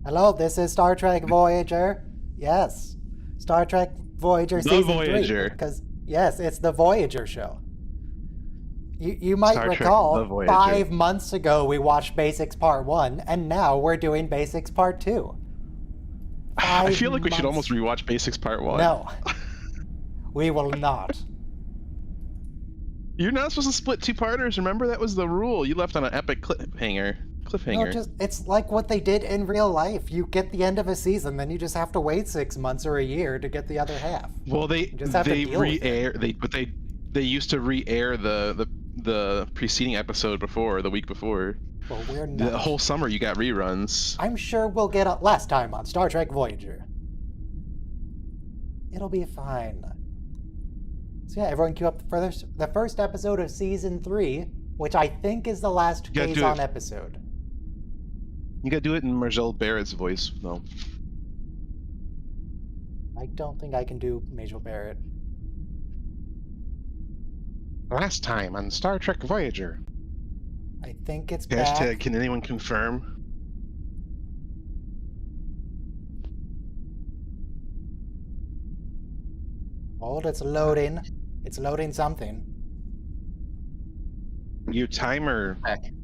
Hello, this is Star Trek Voyager. Yes, Star Trek Voyager The Season 3. Voyager. Because, yes, it's the Voyager show. You might Star Trek The recall, Voyager. 5 months ago we watched Basics Part 1, and now we're doing Basics Part 2. I feel like we should almost rewatch Basics Part 1. No. We will not. You're not supposed to split two-parters, remember? That was the rule. You left on an epic cliffhanger. No, it's like what they did in real life. You get the end of a season, then you just have to wait 6 months or a year to get the other half. Well, they re-air. They used to re-air the preceding episode before, the week before. Well, we're not. The whole summer you got reruns. I'm sure we'll get a last time on Star Trek Voyager. It'll be fine. So yeah, everyone queue up the first episode of Season 3, which I think is the last Kazon episode. You gotta do it in Marcel Barrett's voice, though. I don't think I can do Majel Barrett. Last time on Star Trek Voyager. I think it's back. Hashtag, can anyone confirm? Hold, it's loading. It's loading something. Your timer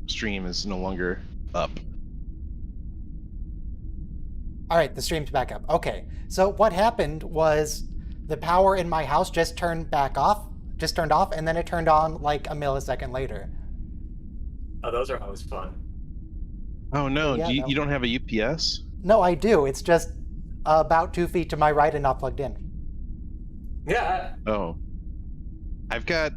stream is no longer up. Alright, the stream's back up. Okay, so what happened was the power in my house just turned off, and then it turned on like a millisecond later. Oh, those are always fun. Oh no, yeah, you don't have a UPS? No, I do. It's just about 2 feet to my right and not plugged in. Yeah. Oh. I've got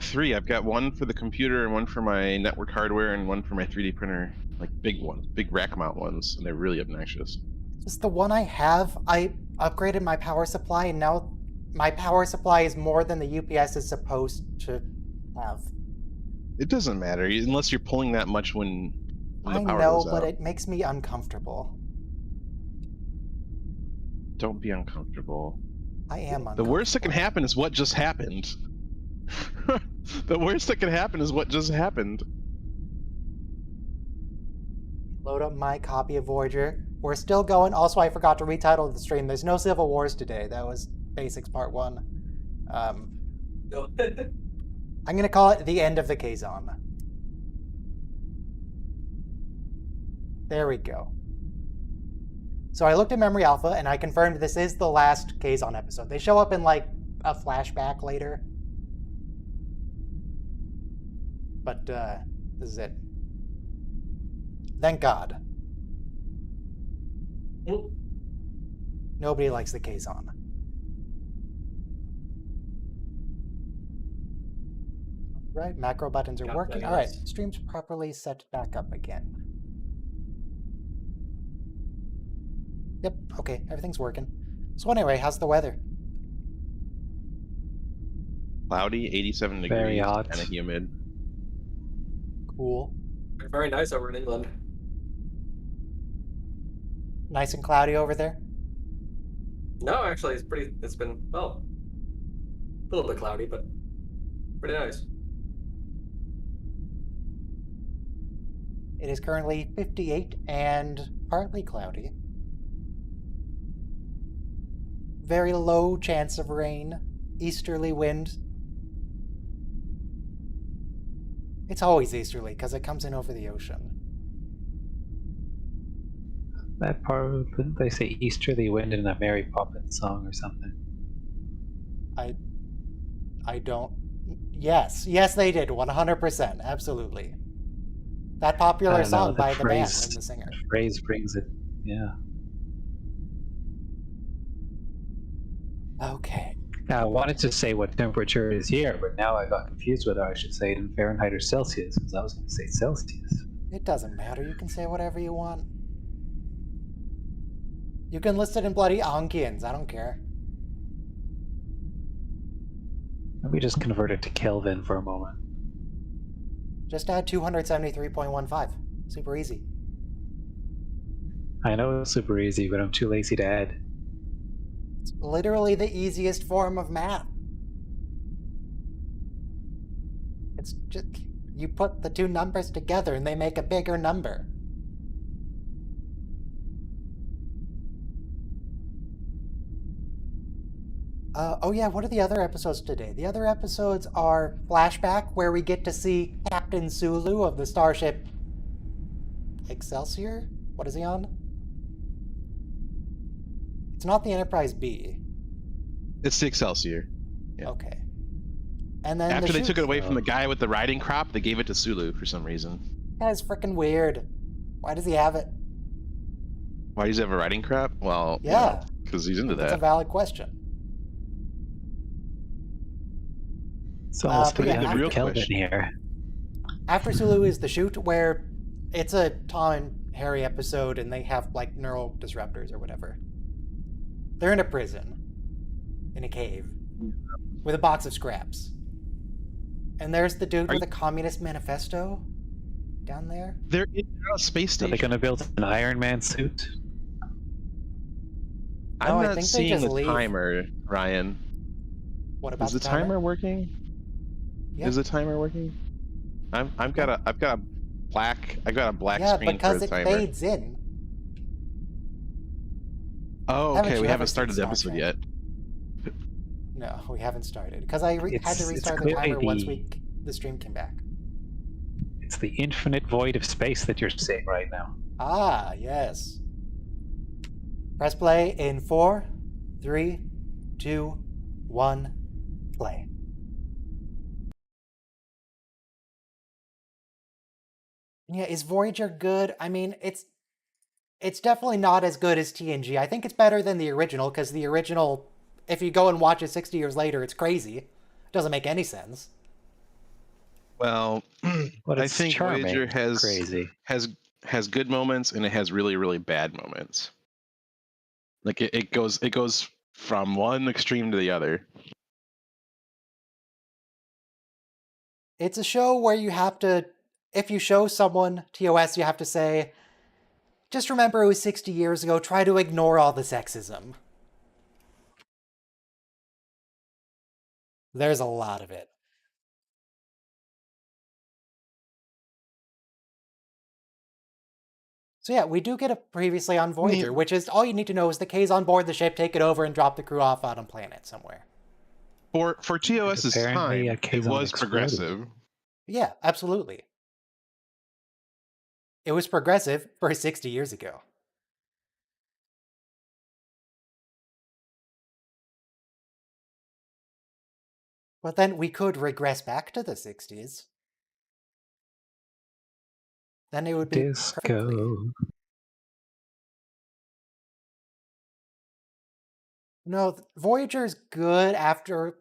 3. I've got one for the computer and one for my network hardware and one for my 3D printer. Like big ones, big rack mount ones, and they're really obnoxious. Just the one I have, I upgraded my power supply, and now my power supply is more than the UPS is supposed to have. It doesn't matter, unless you're pulling that much when the power goes out. But it makes me uncomfortable. Don't be uncomfortable. I am uncomfortable. The worst that can happen is what just happened. The worst that can happen is what just happened. Load up my copy of Voyager. We're still going. Also, I forgot to retitle the stream. There's no Civil Wars today. That was Basics Part 1. No. I'm going to call it the end of the Kazon. There we go. So I looked at Memory Alpha, and I confirmed this is the last Kazon episode. They show up in, like, a flashback later. But, this is it. Thank God. Nobody likes the Kazon. Right, macro buttons are working. All right, stream's properly set back up again. Yep, okay, everything's working. So anyway, how's the weather? Cloudy, 87 degrees, very hot, kind of humid. Cool. Very nice over in England. Nice and cloudy over there? No, actually, it's been, well, a little bit cloudy, but pretty nice. It is currently 58 and partly cloudy. Very low chance of rain. Easterly wind. It's always easterly because it comes in over the ocean. That part, didn't they say easterly wind in a Mary Poppins song or something? I don't... Yes, they did, 100%, absolutely. That popular song by the band and the singer. The phrase brings it, yeah. Okay. Now, I wanted to say what temperature is here, but now I got confused whether I should say it in Fahrenheit or Celsius, because I was going to say Celsius. It doesn't matter, you can say whatever you want. You can list it in bloody Ankians, I don't care. Let me just convert it to Kelvin for a moment. Just add 273.15. Super easy. I know it's super easy, but I'm too lazy to add. It's literally the easiest form of math. It's just, you put the two numbers together and they make a bigger number. Oh yeah, what are the other episodes today? The other episodes are Flashback, where we get to see Captain Sulu of the starship Excelsior? What is he on? It's not the Enterprise B. It's the Excelsior. Yeah. Okay. And then After the they Chute. took it away from the guy with the riding crop, they gave it to Sulu for some reason. That is freaking weird. Why does he have it? Why does he have a riding crop? Well, Yeah. because he's into That's a that. valid question. It's almost but yeah, 300 real Kelvin question. here. After Sulu is the Chute, where it's a Tom and Harry episode and they have like neural disruptors or whatever. They're in a prison, in a cave, with a box of scraps. And there's the dude with a communist manifesto down there. They're in a space Are station. they going to build an Iron Man suit? I'm No, I not think they seeing just the leave. timer, Ryan. What about Is the timer working? Yeah. Is the timer working? I've got a black Yeah, screen because for it the timer. fades in. Oh, Haven't okay. you We ever haven't seen started the Star episode Trek? yet. No, we haven't started because I had to It's restart the clearly timer once the stream came back. It's the infinite void of space that you're seeing right now. Ah, yes. Press play in 4, 3, 2, 1, play. Yeah, is Voyager good? I mean, it's definitely not as good as TNG. I think it's better than the original because the original, if you go and watch it 60 years later, it's crazy. It doesn't make any sense. Well, But I it's think charming, Voyager crazy. has good moments and it has really, really bad moments. Like it goes from one extreme to the other. It's a show where you have to, if you show someone TOS, you have to say, just remember it was 60 years ago, try to ignore all the sexism. There's a lot of it. So yeah, we do get a previously on Voyager, which is all you need to know is the K's on board the ship, take it over, and drop the crew off out on planet somewhere. For TOS's Apparently, time, it Kazon was exploded. progressive. Yeah, absolutely. It was progressive for 60 years ago. But then we could regress back to the 60s. Then it would be perfectly. Disco. No, Voyager's good after,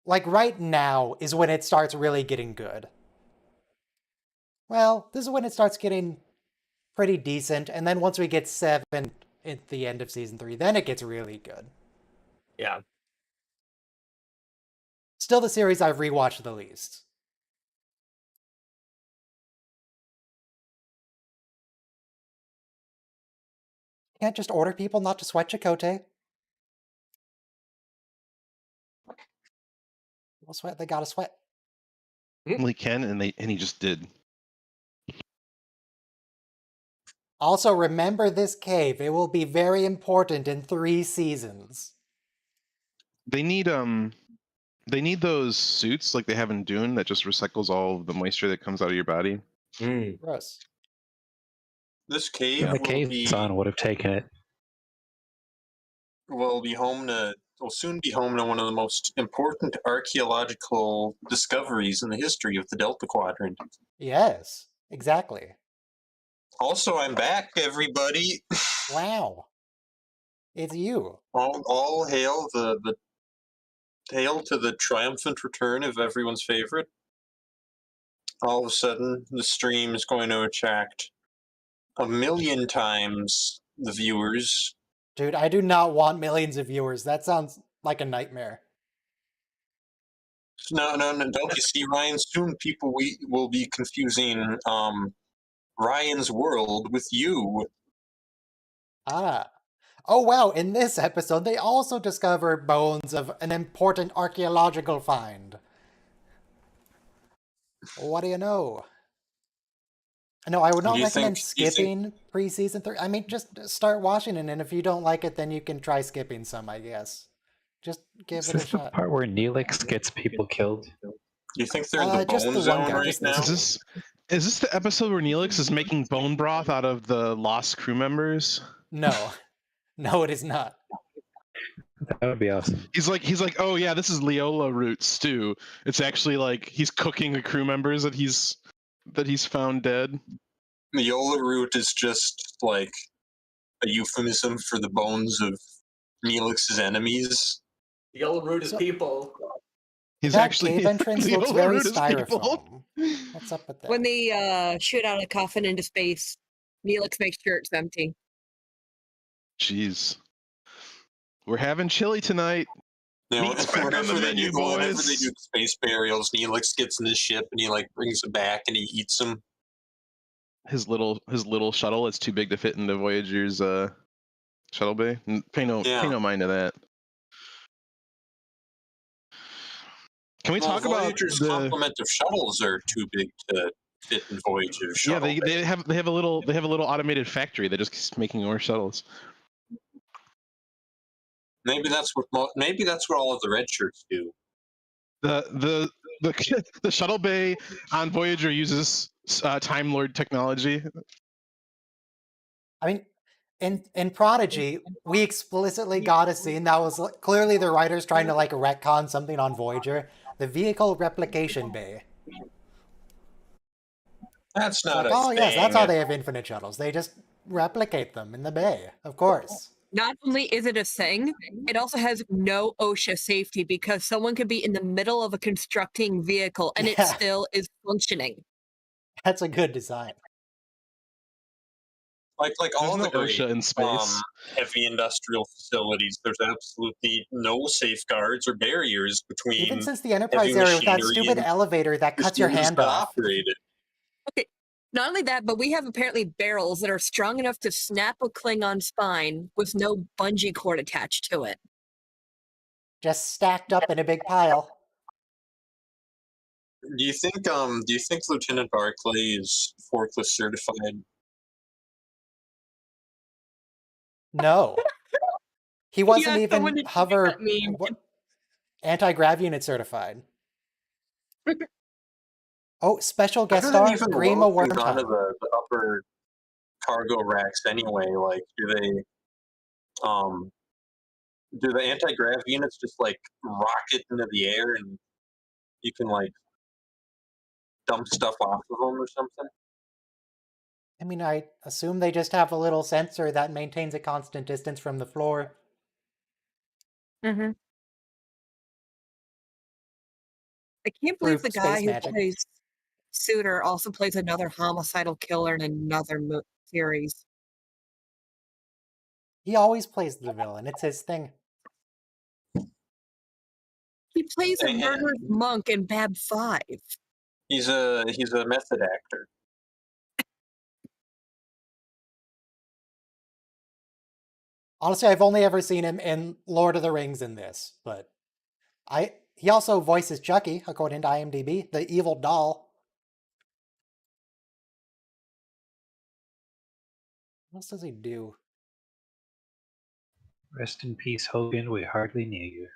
like right now is when it starts really getting good. Well, this is when it starts getting pretty decent, and then once we get 7 at the end of season 3, then it gets really good. Yeah. Still the series I've rewatched the least. Can't just order people not to sweat Chakotay. Well, sweat, they gotta sweat. Well, he can, and he just did. Also, remember this cave. It will be very important in 3 seasons. They need those suits like they have in Dune that just recycles all of the moisture that comes out of your body. Gross. This cave Yeah, the Kazon would have taken it. will soon be home to one of the most important archaeological discoveries in the history of the Delta Quadrant. Yes, exactly. Also, I'm back, everybody. Wow. It's you. All hail hail to the triumphant return of everyone's favorite. All of a sudden, the stream is going to attract 1 million times the viewers. Dude, I do not want millions of viewers. That sounds like a nightmare. No, don't you see, Ryan? Soon people will be confusing Ryan's world with you. Ah. Oh wow, in this episode, they also discover bones of an important archaeological find. What do you know? No, I would not recommend skipping pre-season 3. I mean, just start watching it, and if you don't like it, then you can try skipping some, I guess. Just give Is it a this the shot. part where Neelix gets people killed? Do you think they're in the Just bone the one zone guy, right just now? this Is this the episode where Neelix is making bone broth out of the lost crew members? No. No, it is not. That would be awesome. He's like, oh yeah, this is Leola root stew. It's actually like he's cooking the crew members that he's found dead. The Yola root is just like a euphemism for the bones of Neelix's enemies. The yellow root is So- people. He's That actually cave entrance looks Leola very root is people. styrofoam. What's up with that? When they shoot out a coffin into space, Neelix makes sure it's empty. Jeez, we're having chili tonight. You know, Meat's back on the menu, whenever boys. they do space burials, Neelix gets in his ship and he like brings them back and he eats them. His little shuttle is too big to fit into Voyager's shuttle bay. Pay no mind to that. Can we talk about Voyager's complement of shuttles are too big to fit in Voyager's shuttle. Yeah, they have a little automated factory that just keeps making more shuttles. Maybe that's what all of the red shirts do. The shuttle bay on Voyager uses Time Lord technology. I mean, in Prodigy, we explicitly got a scene that was clearly the writers trying to like retcon something on Voyager. The vehicle replication bay. That's not Like, a oh thing. yes, that's how they have infinite shuttles. They just replicate them in the bay, of course. Not only is it a thing, it also has no OSHA safety because someone could be in the middle of a constructing vehicle and it Yeah. still is functioning. That's a good design. Like all There's the no great OSHA in space. heavy industrial facilities, there's absolutely no safeguards or barriers between Even since the Enterprise area with that machinery stupid and elevator that cuts your systems hand that off. operate it. Okay, not only that, but we have apparently barrels that are strong enough to snap a Klingon spine with no bungee cord attached to it. Just stacked up in a big pile. Do you think Lieutenant Barclay is forklift certified? No. He wasn't Yeah, someone even needs to hover make that meme. anti-grav unit certified. Oh, special guest How do star, they even Grima load things onto Wormtongue. the upper cargo racks anyway? Like, do the anti-grav units just like rocket into the air and you can like dump stuff off of them or something? I mean, I assume they just have a little sensor that maintains a constant distance from the floor. Mm-hmm. I can't believe the Through guy space who magic. plays Suitor also plays another homicidal killer in another series. He always plays the villain. It's his thing. He plays a And- murderous monk in Bab 5. He's a method actor. Honestly, I've only ever seen him in Lord of the Rings in this, but he also voices Chucky, according to IMDb, the evil doll. What else does he do? Rest in peace, Hogan. We hardly knew you.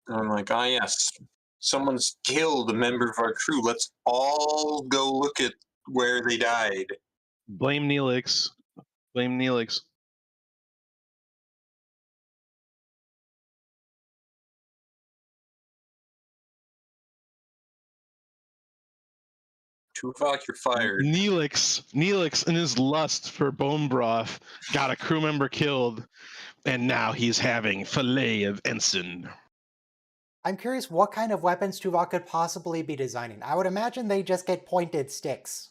And I'm like, ah, yes, someone's killed a member of our crew. Let's all go look at where they died. Blame Neelix. Blame Neelix. Tuvok, you're fired. Neelix, in his lust for bone broth, got a crew member killed, and now he's having fillet of ensign. I'm curious what kind of weapons Tuvok could possibly be designing. I would imagine they just get pointed sticks.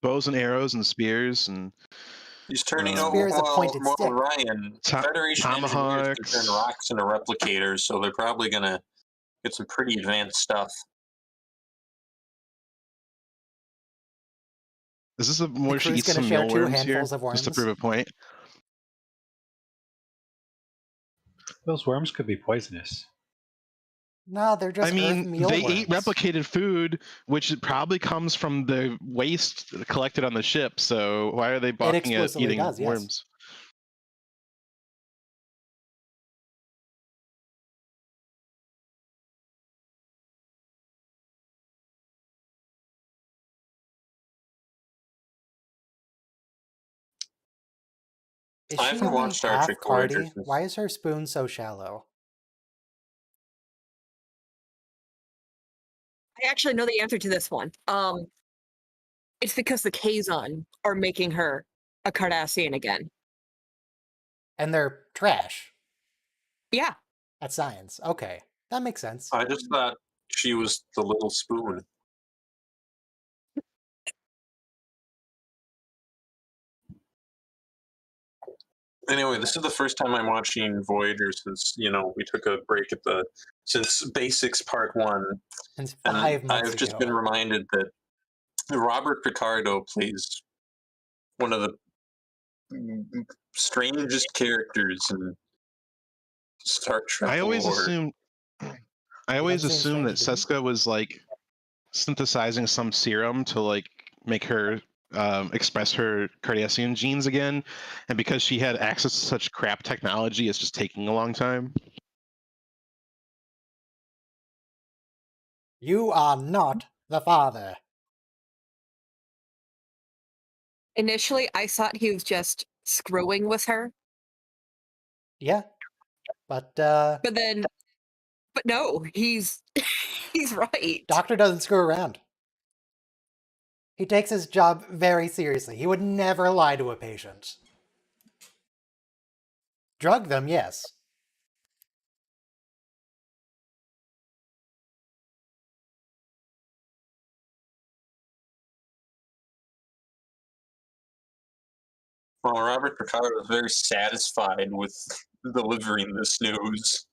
Bows and arrows and spears and He's turning Spear is a pointed well, stick. Ryan, Federation engineers tomahawks. can turn rocks into replicators, so they're probably gonna get some pretty advanced stuff. Is this where she crew's eats gonna some share 2 mealworms here? handfuls of Just to worms. prove a point. Those worms could be poisonous. No, they're just I mean, Earth mealworms. they eat replicated food, which probably comes from the waste collected on the ship. So why are they balking at explicitly eating does, yes. worms? Is I she haven't only watched Star half Trek Voyager Cardi? since. Why is her spoon so shallow? I actually know the answer to this one. It's because the Kazon are making her a Cardassian again. And they're trash Yeah. at science. Okay, that makes sense. I just thought she was the little spoon. Anyway, this is the first time I'm watching Voyager since we took a break since Basics Part 1, Since and 5 months I've just ago. been reminded that Robert Picardo plays one of the strangest characters in Star Trek I always lore. assumed I It always doesn't seem assumed that strange to me. Seska was like synthesizing some serum to like make her express her Cardassian genes again, and because she had access to such crap technology, it's just taking a long time. You are not the father. Initially, I thought he was just screwing with her, Yeah, but but no, he's he's right. Doctor doesn't screw around. He takes his job very seriously. He would never lie to a patient. Drug them, yes. Well, Robert Picardo is very satisfied with delivering this news.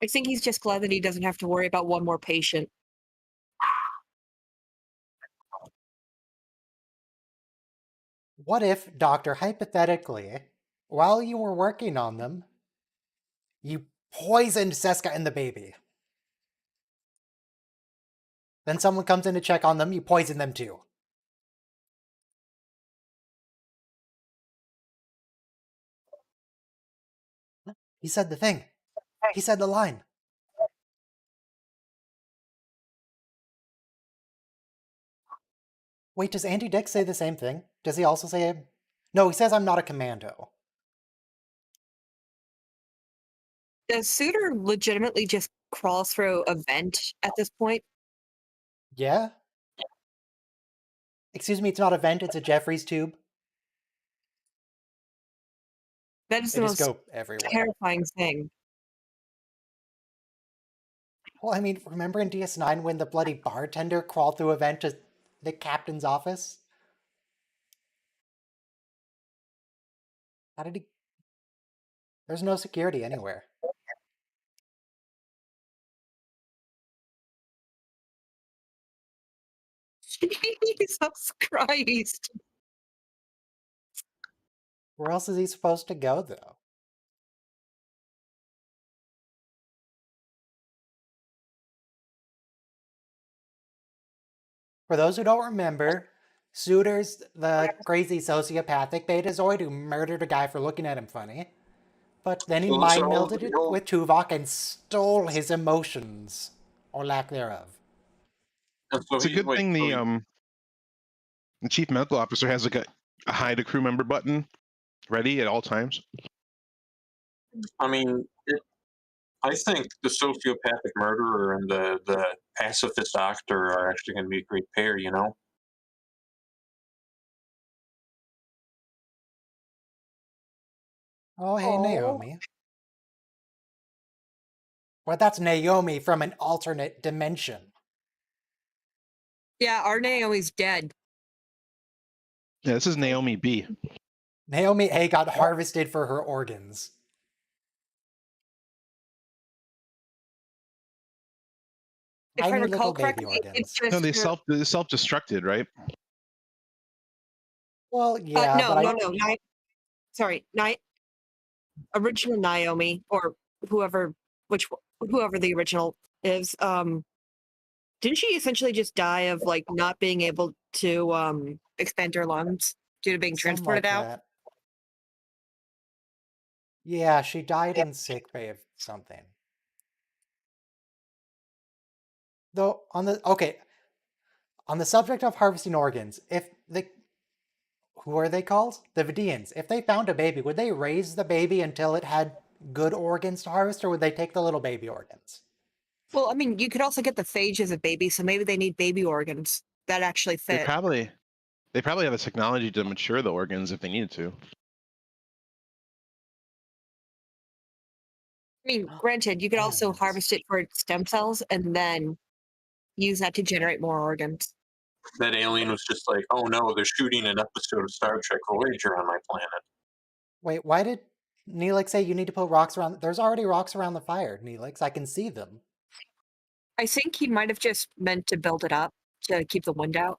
I think he's just glad that he doesn't have to worry about one more patient. What if, Doctor, hypothetically, while you were working on them, you poisoned Seska and the baby? Then someone comes in to check on them, you poison them too. He said the thing. He said the line. Wait, does Andy Dick say the same thing? Does he also say... No, he says I'm not a commando. Does Suter legitimately just crawl through a vent at this point? Yeah? Excuse me, it's not a vent, it's a Jeffries tube. That is They the just most go everywhere. terrifying thing. Well, I mean, remember in DS9 when the bloody bartender crawled through a vent to the captain's office? How did he... There's no security anywhere. Jesus Christ. Where else is he supposed to go, though? For those who don't remember, Suter's the crazy sociopathic betazoid who murdered a guy for looking at him funny. But then he mind melded it with Tuvok and stole his emotions, or lack thereof. It's a good thing the chief medical officer has like a hide a crew member button ready at all times. I mean, I think the sociopathic murderer and the pacifist doctor are actually going to be a great pair, you know? Oh, hey, Naomi. Well, that's Naomi from an alternate dimension. Yeah, our Naomi's dead. Yeah, this is Naomi B. Naomi A got harvested for her organs. If I Tiny recall little baby correctly, it's organs. just No, they self-destructed, right? Well, yeah, no, but no, no. Original Naomi or whoever the original is. Didn't she essentially just die of like not being able to expand her lungs due to being something transported like out? that. Yeah, she died in sickbay of something. Though on the subject of harvesting organs, who are they called? The Vidians. If they found a baby, would they raise the baby until it had good organs to harvest, or would they take the little baby organs? Well, I mean, you could also get the phage as a baby, so maybe they need baby organs that actually They fit. probably have the technology to mature the organs if they needed to. I mean, granted, you could also Aliens. harvest it for stem cells and then use that to generate more organs. That alien was just like, oh no, they're shooting an episode of Star Trek Voyager on my planet. Wait, why did Neelix say you need to put rocks around? There's already rocks around the fire, Neelix. I can see them. I think he might have just meant to build it up to keep the wind out.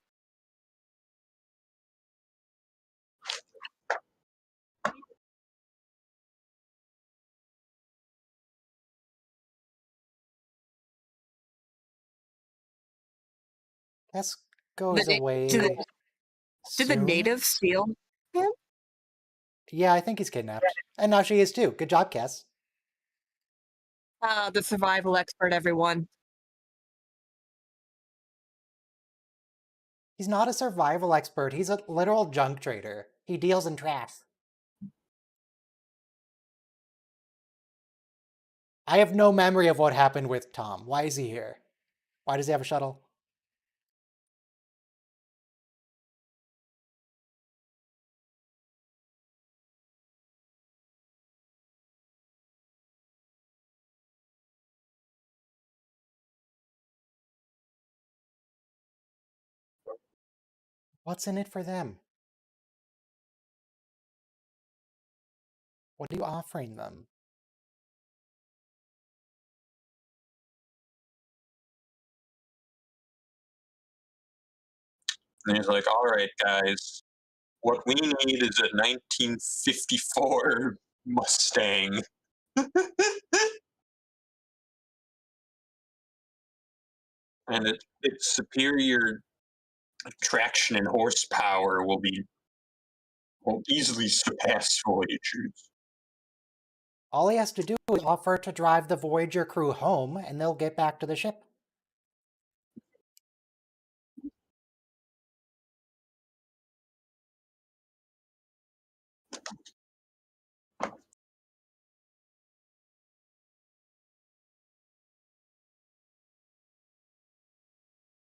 Tess goes The na- away. do the- Did the soon? natives steal him? Yeah, I think he's kidnapped. And now she is too. Good job, Cass. The survival expert, everyone. He's not a survival expert. He's a literal junk trader. He deals in trash. I have no memory of what happened with Tom. Why is he here? Why does he have a shuttle? What's in it for them? What are you offering them? And he's like, all right, guys, what we need is a 1954 Mustang. And its superior traction and horsepower will easily surpass Voyager's. All he has to do is offer to drive the Voyager crew home, and they'll get back to the ship.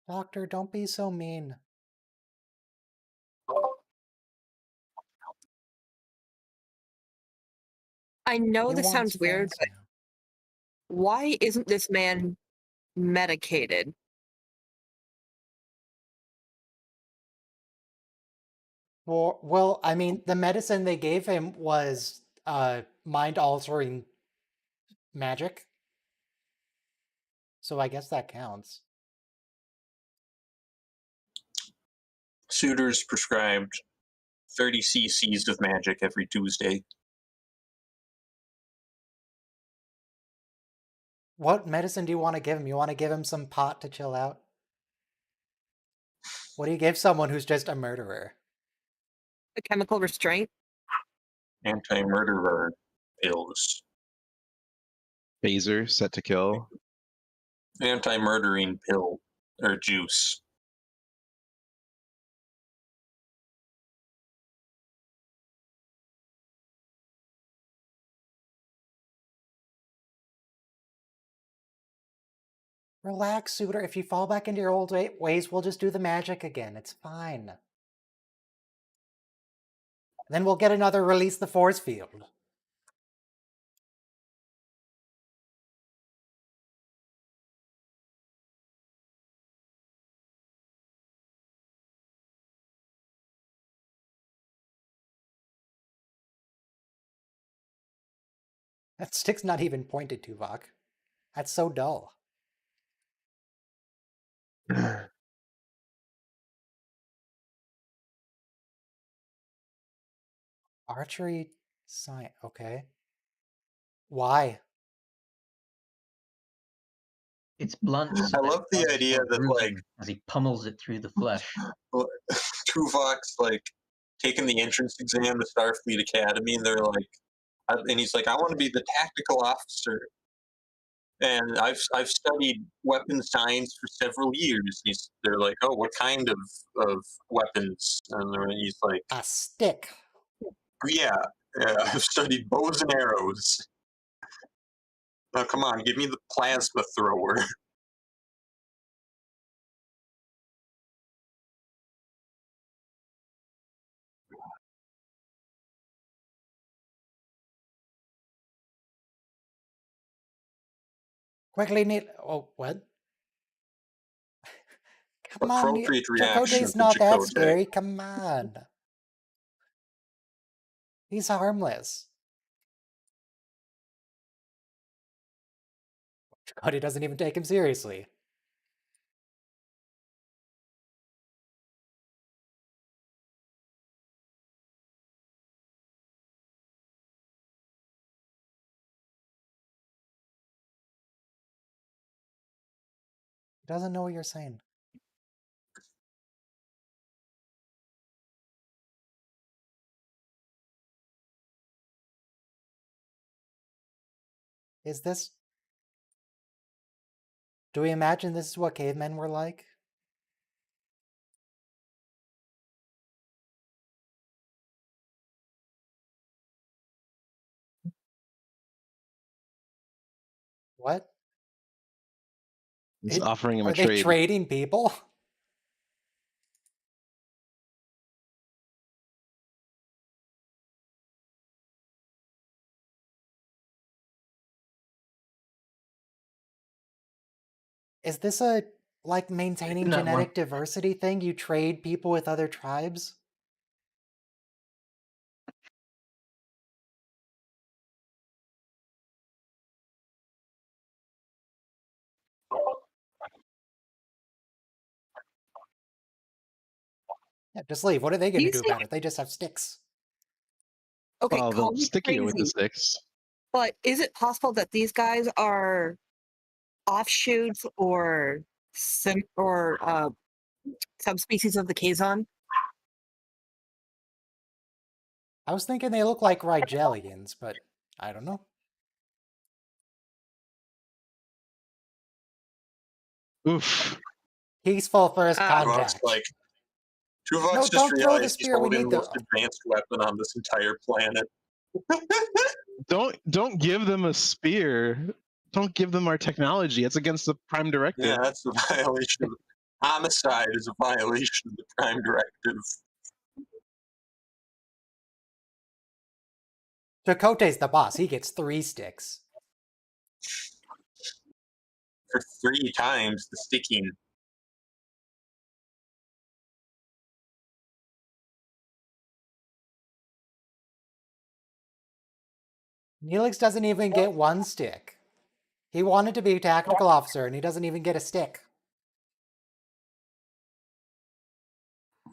Doctor, don't be so mean. I know He this wants sounds weird, friends but now. why isn't this man medicated? Well, I mean, the medicine they gave him was mind-altering magic. So I guess that counts. Suitors prescribed 30 cc's of magic every Tuesday. What medicine do you want to give him? You want to give him some pot to chill out? What do you give someone who's just a murderer? A chemical restraint? Anti-murderer pills. Phaser set to kill. Anti-murdering pill or juice. Relax, Suitor. If you fall back into your old ways, we'll just do the magic again. It's fine. Then we'll get another release the force field. That stick's not even pointed to, Vok. That's so dull. Archery science. Okay. Why? It's blunt. So I that love it the causes idea more that, bruising like- as he pummels it through the flesh. Tuvok's like taking the entrance exam to Starfleet Academy, and they're like, and he's like, I want to be the tactical officer. And I've studied weapon science for several years. They're like, oh, what kind of weapons? And he's like, A stick. yeah, I've studied bows and arrows. Now, come on, give me the plasma thrower. Quickly, Neil. Oh, what? Come on, Neil. Appropriate reaction Chakotay's to not that Chakotay. scary. Come on. He's harmless. Chakotay doesn't even take him seriously. He doesn't know what you're saying. Is this... Do we imagine this is what cavemen were like? What? He's offering him Are a they trade. trading people? Is this a, like, maintaining Not one. genetic diversity thing? You trade people with other tribes? Yeah, just leave. What are they going to You do say, about it? They just have sticks. okay, Well, call they'll me stick you with the crazy, sticks. but is it possible that these guys are offshoots or subspecies of the Kazon? I was thinking they look like Rigelians, but I don't know. Oof. Peaceful first Uh, Tuvok's contact. like, Tuvok's No, just don't throw the realized he's spear. We holding need the the... most advanced weapon on this entire planet. Don't give them a spear. Don't give them our technology. It's against the Prime Directive. Yeah, that's a violation of homicide is a violation of the Prime Directive. Chakotay's the boss. He gets 3 sticks. For 3 times the sticking. Neelix doesn't even get 1 stick. He wanted to be a tactical officer, and he doesn't even get a stick.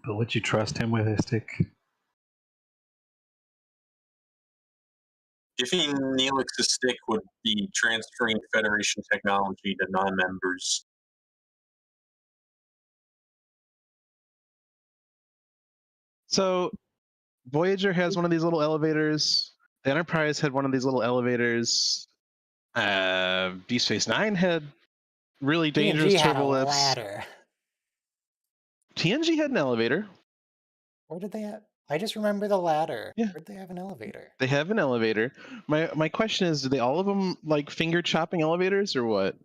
But would you trust him with a stick? Giving Neelix a stick would be transferring Federation technology to non-members. So, Voyager has one of these little elevators. The Enterprise had one of these little elevators. Deep Space Nine had really dangerous TNG had a turbo lifts. ladder. TNG had an elevator. Where did they have... I just remember the ladder. Yeah. Where did they have an elevator? They have an elevator. My question is, do they all of them like finger chopping elevators or what?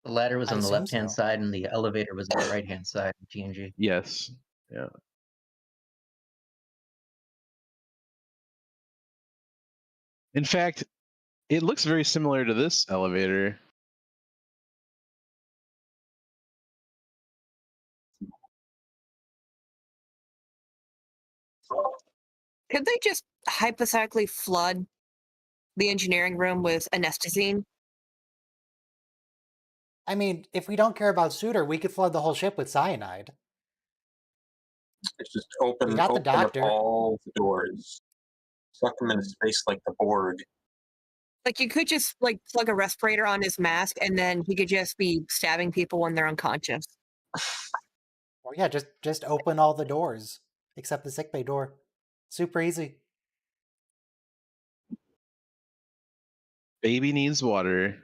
The ladder was I on the assume left-hand so. side, and the elevator was on the right-hand side of TNG. Yes. Yeah. In fact, it looks very similar to this elevator. Could they just hypothetically flood the engineering room with anesthetine? I mean, if we don't care about Suitor, we could flood the whole ship with cyanide. It's just open, We got the open up doctor. all the doors. Suck them into space like the Borg. Like, you could just like plug a respirator on his mask, and then he could just be stabbing people when they're unconscious. Well, yeah, just open all the doors except the sickbay door. Super easy. Baby needs water.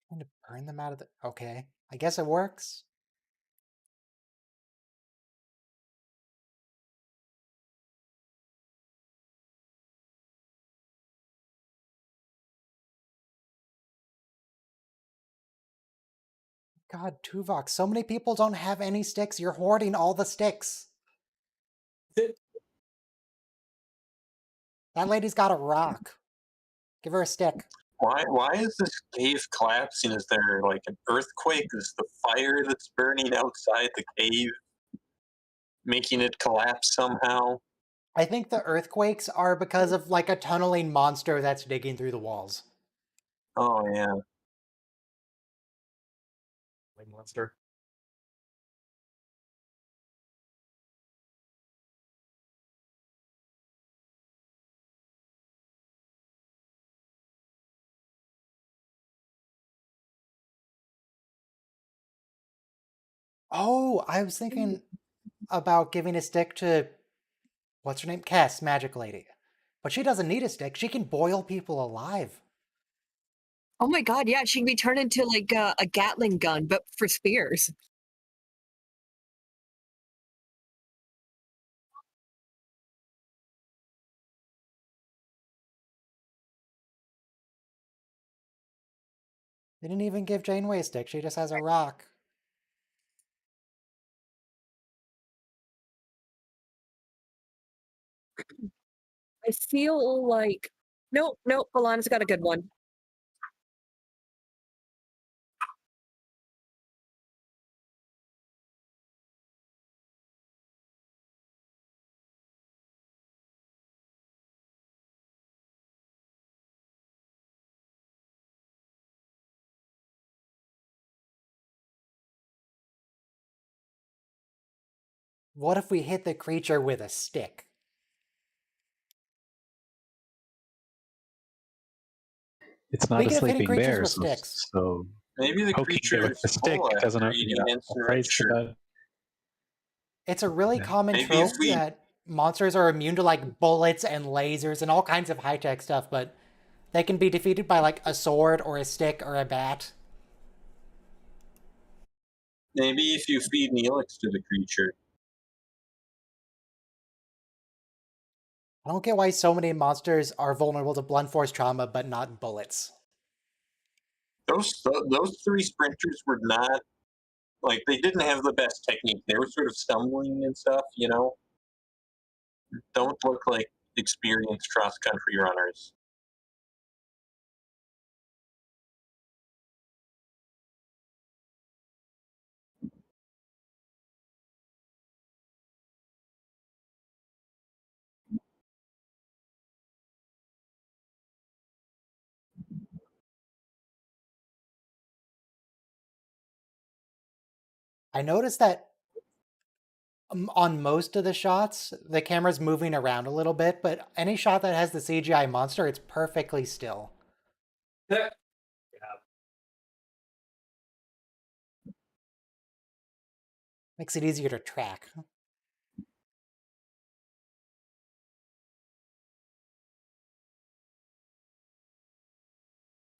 Trying to burn them out of the. Okay, I guess it works. God, Tuvok, so many people don't have any sticks. You're hoarding all the sticks. That lady's got a rock. Give her a stick. Why is this cave collapsing? Is there like an earthquake? Is the fire that's burning outside the cave making it collapse somehow? I think the earthquakes are because of like a tunneling monster that's digging through the walls. Oh yeah. Monster. Oh, I was thinking about giving a stick to what's her name? Cass, Magic Lady. But she doesn't need a stick. She can boil people alive. Oh my god, yeah, she can be turned into like a Gatling gun, but for spears. They didn't even give Janeway a stick. She just has a rock. I feel like nope, Alana's got a good one. What if we hit the creature with a stick? It's not We a could have hitting sleeping creatures bear, with so, sticks. so Maybe the poking it with creature's a stick full doesn't after have eating to an raise incineration. the. It's a really Yeah. common Maybe if trope we- that monsters are immune to like bullets and lasers and all kinds of high-tech stuff, but they can be defeated by like a sword or a stick or a bat. Maybe if you feed Neelix to the creature. I don't get why so many monsters are vulnerable to blunt force trauma, but not bullets. Those three sprinters were not like they didn't have the best technique. They were sort of stumbling and stuff, you know. Don't look like experienced cross country runners. I noticed that on most of the shots, the camera's moving around a little bit, but any shot that has the CGI monster, it's perfectly still. Yeah. Makes it easier to track.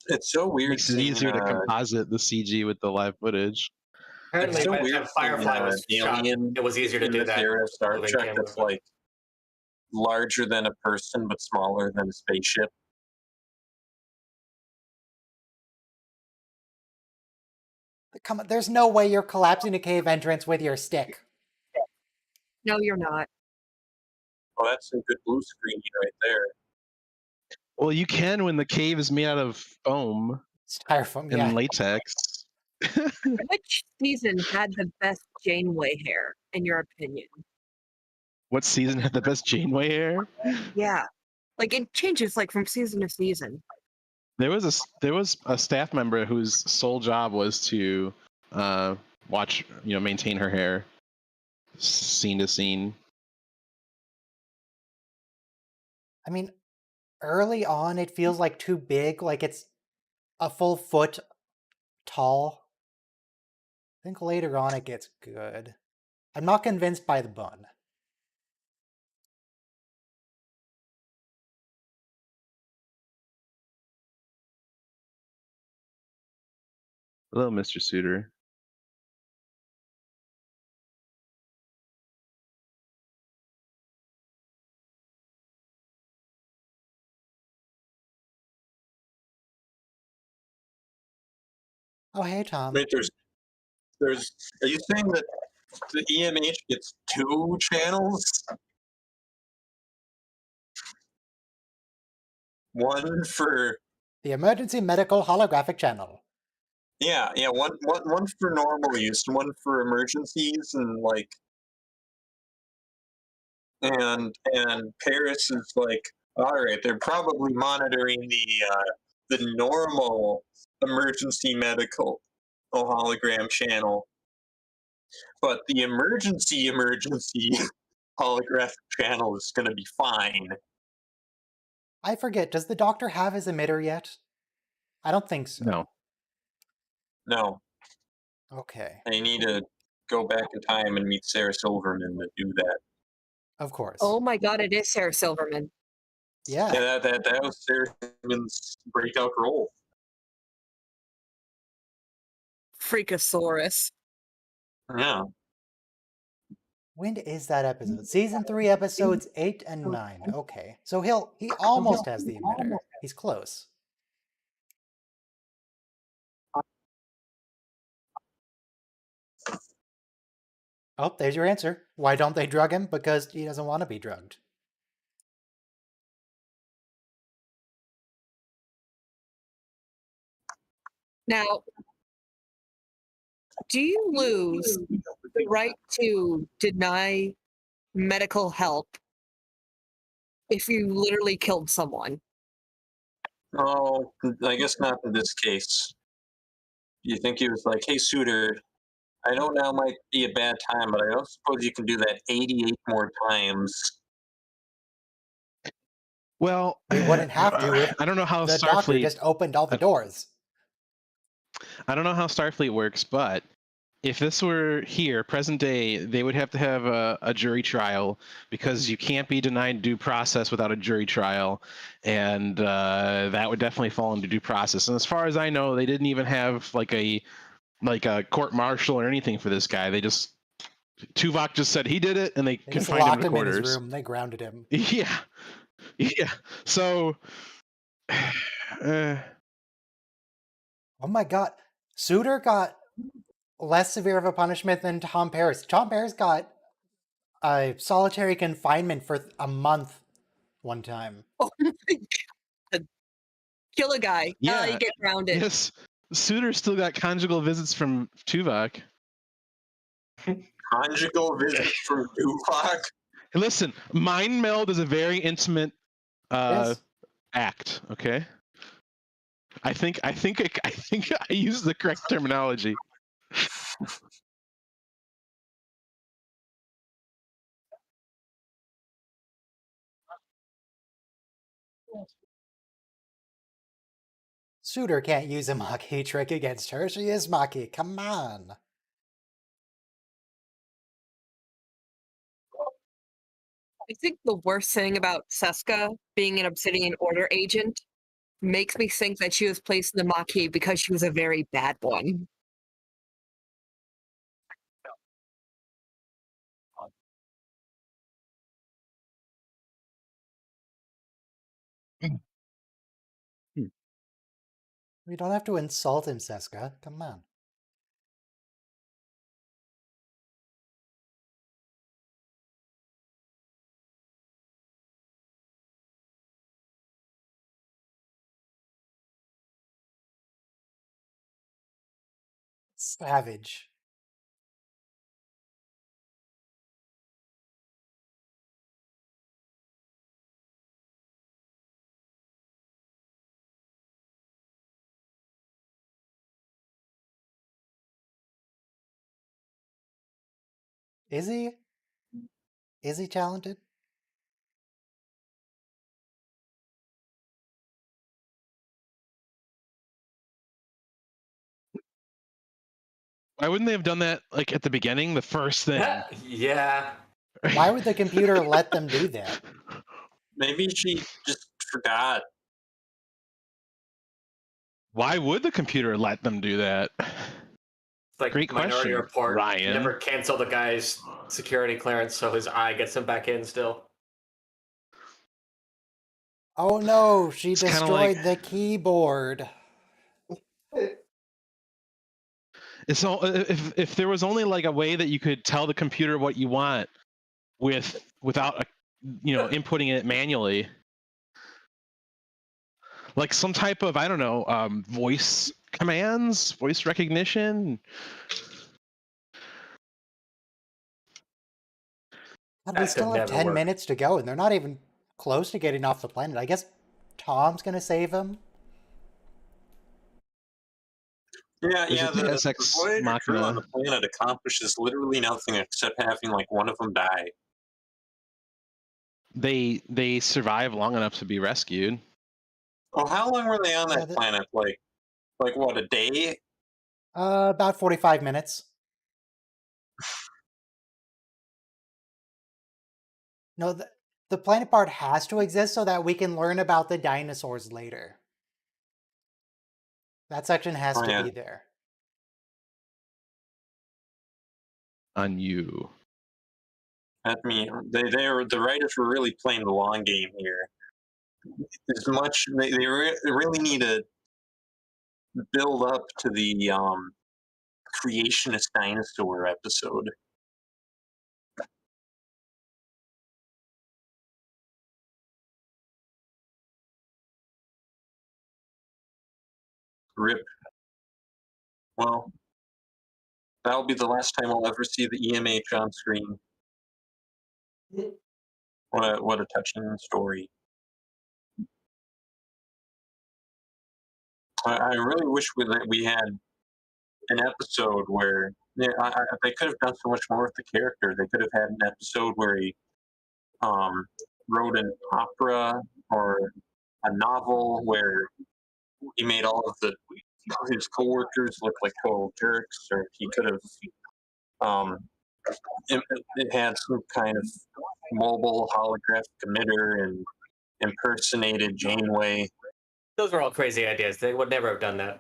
It's so weird. Makes it seeing, easier to composite the CG with the live footage. Apparently, It's so by the weird time Firefly seeing, was shot, alien it was easier to in do this that. era of Star moving Trek camera that's movement. like larger than a person but smaller than a spaceship. Come on, there's no way you're collapsing a cave entrance with your stick. No, you're not. Oh, that's some good blue screen right there. Well, you can when the cave is made out of foam Styrofoam, and yeah. latex. Which season had the best Janeway hair, in your opinion? What season had the best Janeway hair? Yeah. Like it changes like from season to season. There was a staff member whose sole job was to watch, maintain her hair, scene to scene. I mean, early on, it feels like too big, like it's a full foot tall. think later on it gets good. I'm not convinced by the bun. Hello, Mr. Suitor. Oh, hey, Tom. Wait, there's. Are you saying that the EMH gets 2 channels? One for The Emergency Medical Holographic Channel. yeah, one for normal use, one for emergencies, and like, and Paris is like, all right, they're probably monitoring the normal emergency medical hologram channel, but the emergency holographic channel is going to be fine. I forget, does the doctor have his emitter yet? I don't think so. No. No, Okay, I need to go back in time and meet Sarah Silverman to do that. of course. Oh my god, it is Sarah Silverman. Yeah. Yeah, that was Sarah Silverman's breakout role. Freakosaurus. Yeah. When is that episode? Season 3, episodes 8 and 9. Okay. So he almost has the emitter. He's close. Oh, there's your answer. Why don't they drug him? Because he doesn't want to be drugged. Now, do you lose the right to deny medical help if you literally killed someone? Oh, I guess not in this case. You think he was like, hey, Suitor, I know now might be a bad time, but I don't suppose you can do that 88 more times. Well, We wouldn't have to if I don't know how the doctor Starfleet. just opened all the doors. I don't know how Starfleet works, but if this were here, present day, they would have to have a jury trial because you can't be denied due process without a jury trial, and that would definitely fall into due process. And as far as I know, they didn't even have like a court martial or anything for this guy. They just Tuvok just said he did it, and they They just confined him locked to him in his quarters. room. They grounded him. Yeah, yeah. So. Oh my god. Suitor got less severe of a punishment than Tom Paris. Tom Paris got solitary confinement for a month one time. Oh my god. Kill a guy. Yeah. You get grounded. Yes, Suitor still got conjugal visits from Tuvok. Conjugal visit from Tuvok? Listen, mind meld is a very intimate Yes. act. Okay, I think I use the correct terminology. Suitor can't use a Maquis trick against her. She is Maquis. Come on. I think the worst thing about Seska being an Obsidian Order agent makes me think that she was placed in the Maquis because she was a very bad one. We don't have to insult him, Seska. Come on. Savage. Is he? Is he talented? Why wouldn't they have done that like at the beginning, the first thing? Yeah. Why would the computer let them do that? Maybe she just forgot. Why would the computer let them do that? It's like Great Minority question, Report. Ryan. Never cancel the guy's security clearance so his eye gets him back in still. Oh no, she It's kinda destroyed like- the keyboard. It's all if there was only like a way that you could tell the computer what you want without inputting it manually, like some type of, I don't know, voice commands, voice recognition. God, That we could still have never 10 work. minutes to go, and they're not even close to getting off the planet. I guess Tom's gonna save him. Yeah, There's yeah. a The Deus Ex Voyager crew Machina. on the planet accomplishes literally nothing except having like one of them die. They survive long enough to be rescued. Oh, how long were they on Yeah, that planet? Like what, a day? About 45 minutes. No, the planet part has to exist so that we can learn about the dinosaurs later. That section has Oh, to yeah. be there. On you. I mean, the writers were really playing the long game here. As much they really need to build up to the creationist dinosaur episode. Rip. Well, that'll be the last time I'll ever see the EMH on screen. What a touching story. I really wish we had an episode where they could have done so much more with the character. They could have had an episode where he wrote an opera or a novel where he made all of his coworkers look like total jerks, or he could have it had some kind of mobile holographic emitter and impersonated Janeway. Those were all crazy ideas. They would never have done that.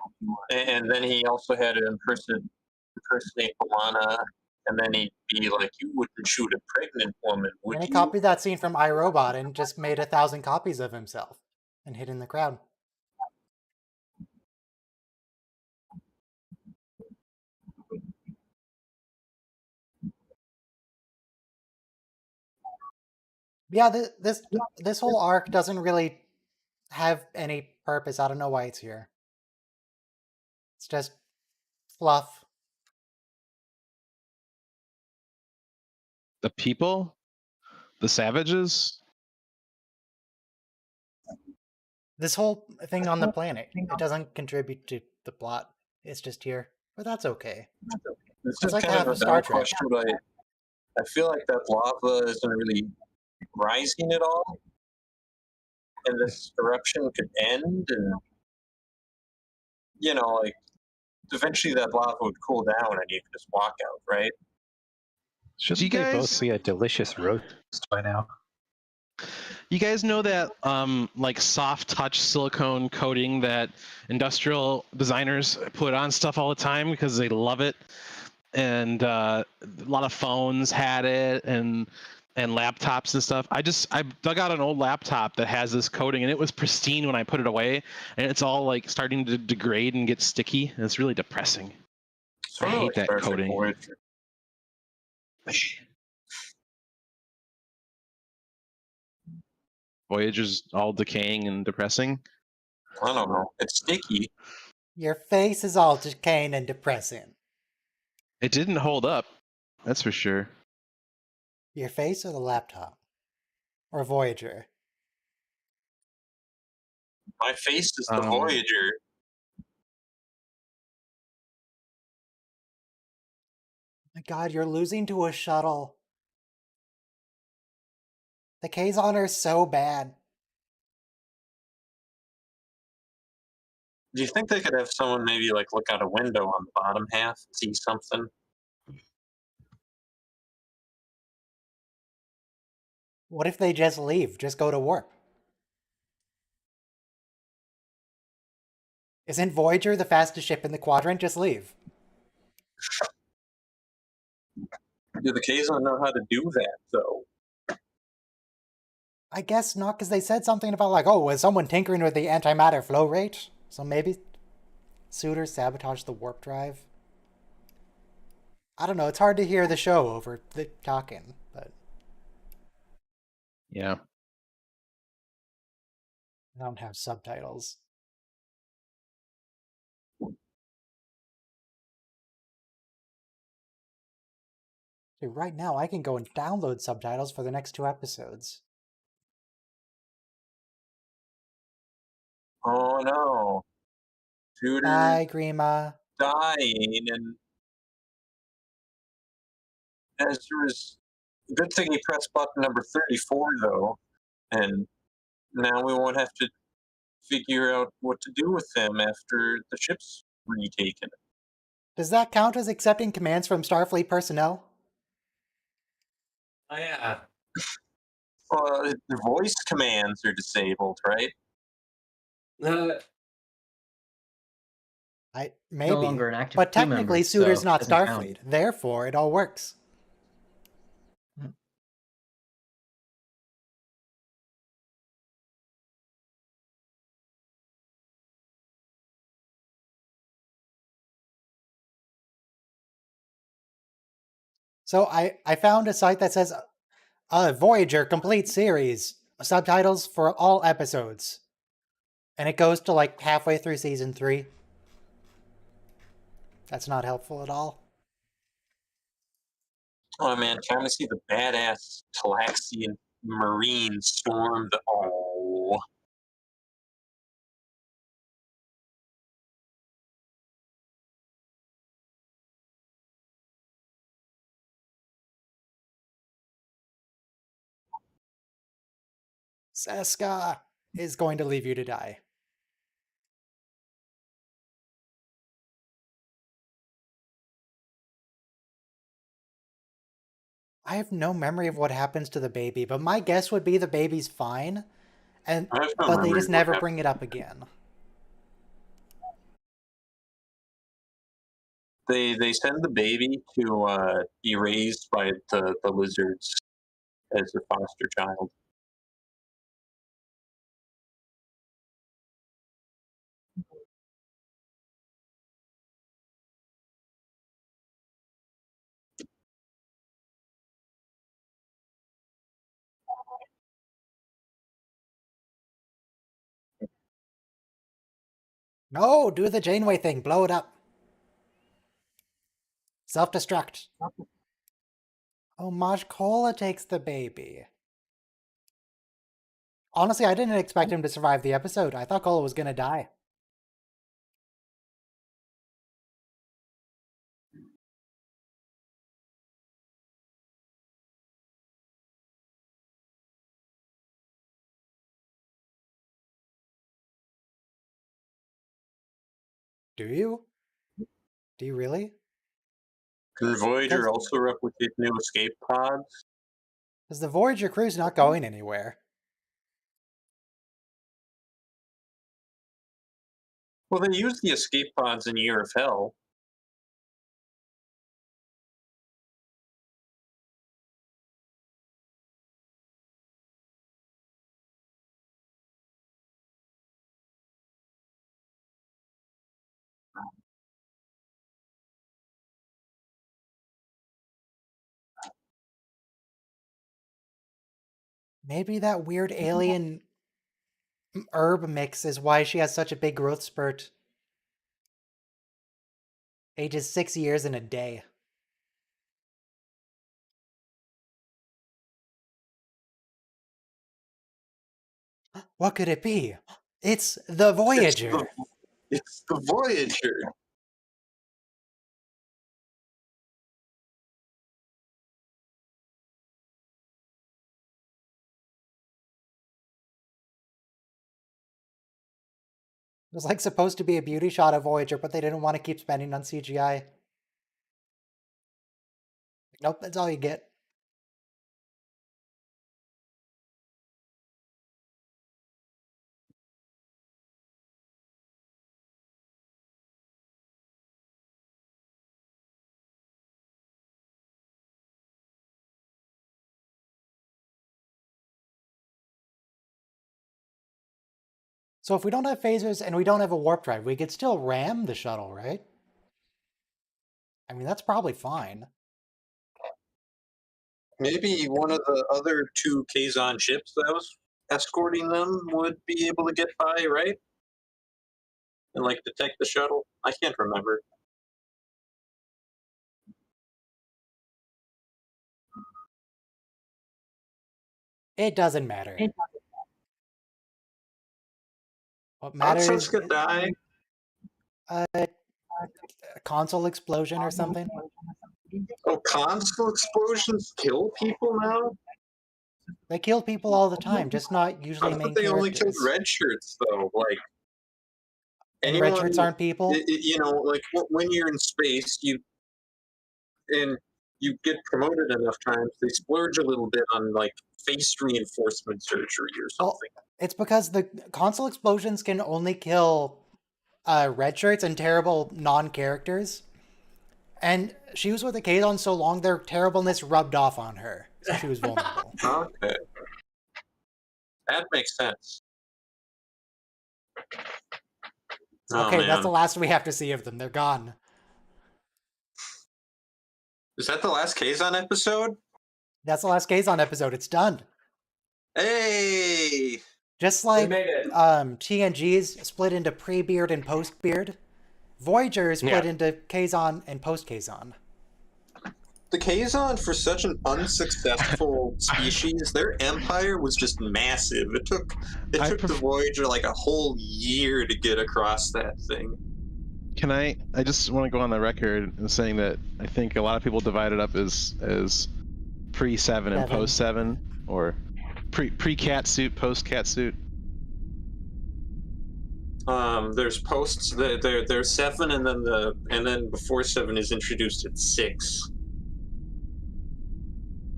And then he also had to impersonate Alana, and then he'd be like, "You wouldn't shoot a pregnant woman, would And he you?" copied that scene from iRobot and just made 1,000 copies of himself and hid in the crowd. Yeah, this whole arc doesn't really have any purpose. I don't know why it's here. It's just fluff. The people, the savages. This whole thing on the planet, it doesn't contribute to the plot. It's just here. But that's okay. This It's is like kind half of of a Star dumb Trek. question, but I feel like that lava isn't really rising at all, and this eruption could end, and like eventually that lava would cool down, and you could just walk out, right? Shouldn't You they both guys- be a delicious roast by now? You guys know that like soft touch silicone coating that industrial designers put on stuff all the time because they love it, and a lot of phones had it, and laptops and stuff. I dug out an old laptop that has this coating, and it was pristine when I put it away, and it's all like starting to degrade and get sticky, and it's really depressing. I hate that coating. Voyager's all decaying and depressing. I don't know. It's sticky. Your face is all decaying and depressing. It didn't hold up, that's for sure. Your face or the laptop? Or Voyager? My face is the Voyager. My god, you're losing to a shuttle. The K's on Kazon are so bad. Do you think they could have someone maybe like look out a window on the bottom half and see something? What if they just leave? Just go to warp? Isn't Voyager the fastest ship in the quadrant? Just leave. Do the Kazon know how to do that though? I guess not, because they said something about like, oh, was someone tinkering with the antimatter flow rate? So maybe Suitors sabotaged the warp drive. I don't know. It's hard to hear the show over the talking, but Yeah. I don't have subtitles. Dude, right now I can go and download subtitles for the next 2 episodes. Oh no. Shooter Bye, Grima. dying, and as there was good thing he pressed button number 34 though, and now we won't have to figure out what to do with him after the ship's retaken. Does that count as accepting commands from Starfleet personnel? Oh yeah. The voice commands are disabled, right? Uh, Maybe. No longer an active But crew technically, member, Suitor's so not doesn't Starfleet. count. Therefore, it all works. So I found a site that says Voyager complete series subtitles for all episodes, and it goes to like halfway through season 3. That's not helpful at all. Oh man, time to see the badass Talaxian Marine storm the. Oh. Seska is going to leave you to die. I have no memory of what happens to the baby, but my guess would be the baby's fine, I have no but they memory just of what never happened. bring it up again. They send the baby to be raised by the lizards as a foster child. No, do the Janeway thing. Blow it up. Self-destruct. Oh, Maj Kola takes the baby. Honestly, I didn't expect him to survive the episode. I thought Kola was gonna die. Do you? Do you really? Can Voyager Because also replicate new escape pods? the Voyager crew's not going anywhere. Well, they use the escape pods in Year of Hell. Maybe that weird alien herb mix is why she has such a big growth spurt. Ages 6 years in a day. What could it be? It's the Voyager! It's the Voyager. was like supposed to be a beauty shot of Voyager, but they didn't want to keep spending on CGI. Nope, that's all you get. So if we don't have phasers and we don't have a warp drive, we could still ram the shuttle, right? I mean, that's probably fine. Maybe one of the other two Kazon ships that was escorting them would be able to get by, right? And like detect the shuttle. I can't remember. It doesn't matter. What How'd matters Suska die? a console explosion or something. Oh, console explosions kill people now? They kill people all the time, just not I usually thought main they only killed characters. red shirts, though. Like, And red anyone, shirts aren't people. you know, like when you're in space, you get promoted enough times, they splurge a little bit on like face reinforcement surgery or Well, something. it's because the console explosions can only kill red shirts and terrible non-characters. And she was with the Kazon so long, their terribleness rubbed off on her, so she was vulnerable. Okay, that makes sense. Oh, Okay, man. that's the last we have to see of them. They're gone. Is that the last Kazon episode? That's the last Kazon episode. It's done. Hey! Just We like made it. TNG's split into pre-beard and post-beard, Voyager is split Yeah. into Kazon and post-Kazon. The Kazon, for such an unsuccessful species, their empire was just massive. It took the Voyager like a whole year to get across that thing. Can I just want to go on the record and saying that I think a lot of people divide it up as pre-7 and Seven. post-7, or pre-cat suit, post-cat suit. There's posts. There's 7, and then before 7 is introduced at 6.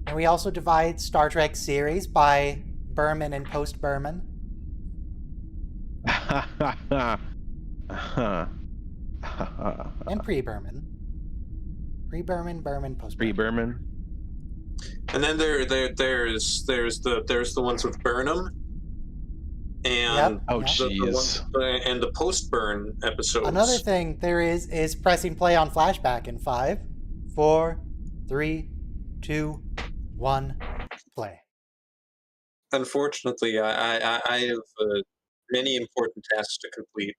And we also divide Star Trek series by Berman and post-Berman. And pre-Berman. Pre-Berman, Berman, post-Berman. Pre-Berman. And then there's the ones with Burnham. And Yep. Oh, yep. jeez. and the post-burn episodes. Another thing there is pressing play on Flashback in 5, 4, 3, 2, 1, play. Unfortunately, I have many important tasks to complete.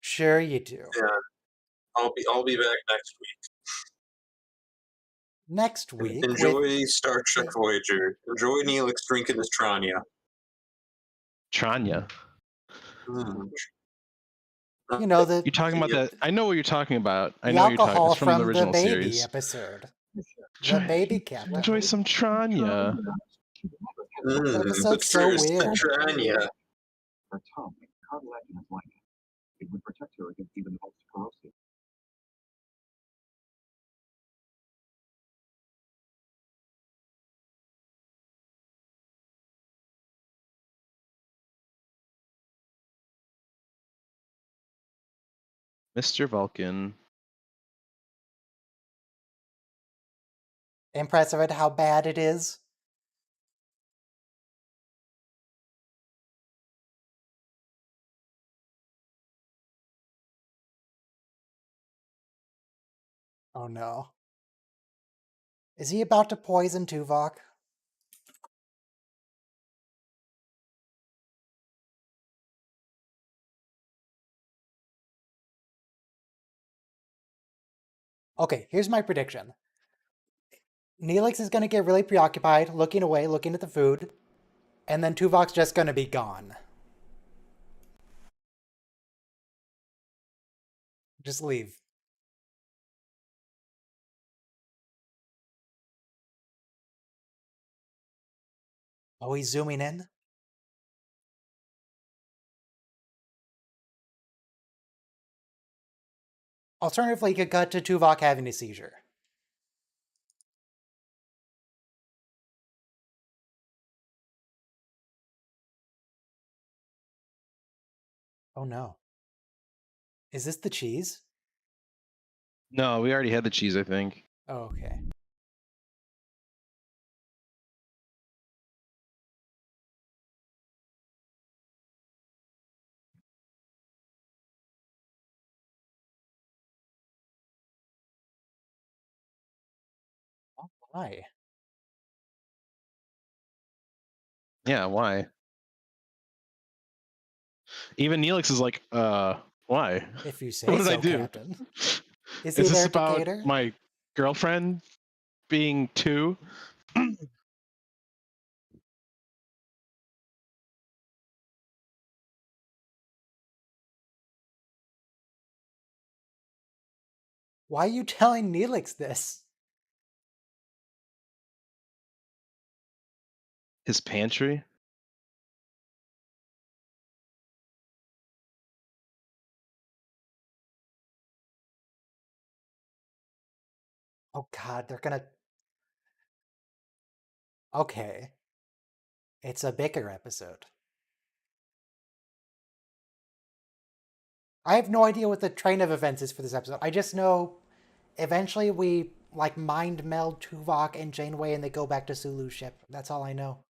Sure you do. Yeah, I'll be back next week. Next week, Enjoy Star Trek Voyager. Enjoy Neelix drinking his Tranya. Tranya. you know, You're talking about that. I know what you're talking about. I the know what you're talking. alcohol It's from the original baby series. episode. The baby captain. Enjoy some Tranya. That episode's so first, weird. Tranya. For Tom, cardiac like it would protect her against even the most corrosive. Mr. Vulcan. Impressive at how bad it is. Oh no. Is he about to poison Tuvok? Okay, here's my prediction. Neelix is going to get really preoccupied, looking away, looking at the food, and then Tuvok's just going to be gone. Just leave. Oh, he's zooming in? Alternatively, you could cut to Tuvok having a seizure. Oh no. Is this the cheese? No, we already had the cheese, I think. Oh, okay. Oh, why? Yeah, why? Even Neelix is like, why? If you say What did I so, do? Captain. Is Is he this their about Decatur? my girlfriend being 2? Why are you telling Neelix this? His pantry? Oh god, they're gonna... Okay. It's a bicker episode. I have no idea what the train of events is for this episode. I just know eventually we like mind meld Tuvok and Janeway and they go back to Sulu's ship. That's all I know.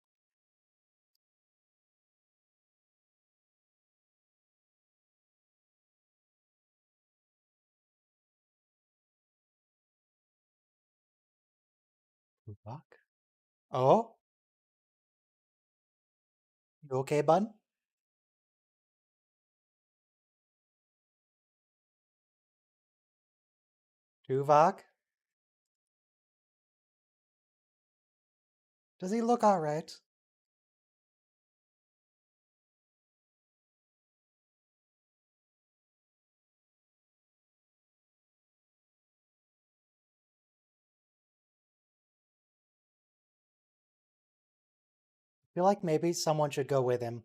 Tuvok? Oh? You okay, bud? Tuvok? Does he look alright? I feel like maybe someone should go with him.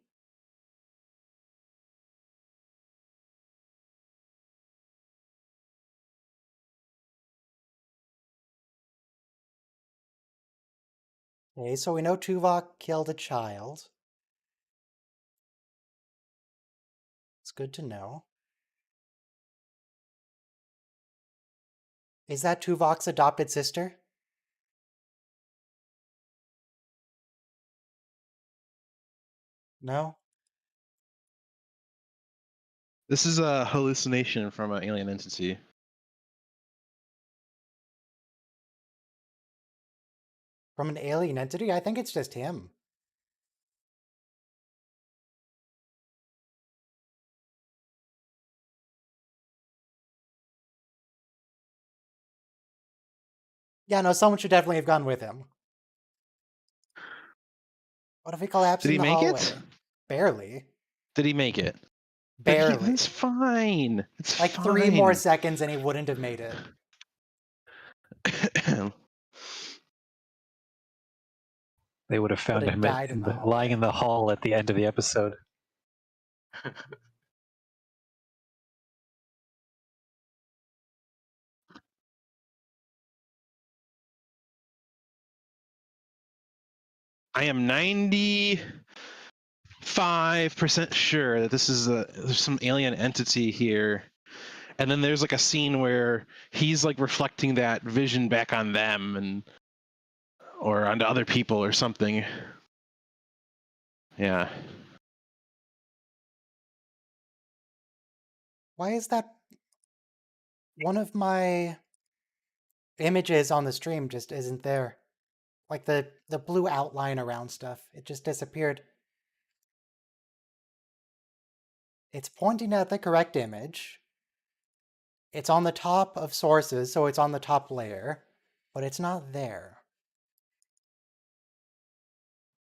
Okay, so we know Tuvok killed a child. It's good to know. Is that Tuvok's adopted sister? No? This is a hallucination from an alien entity. From an alien entity? I think it's just him. Yeah, no, someone should definitely have gone with him. What if he collapsed Did in he the make hallway? it? Barely. Did he make it? Barely. It's fine. It's Like fine. 3 more seconds and he wouldn't have made it. They would have found Would've him died in the hallway. lying in the hall at the end of the episode. I am 95% sure that this is there's some alien entity here. And then there's like a scene where he's like reflecting that vision back on them and or onto other people or something. Yeah. Why is that one of my images on the stream just isn't there? Like the blue outline around stuff. It just disappeared. It's pointing at the correct image. It's on the top of sources, so it's on the top layer, but it's not there.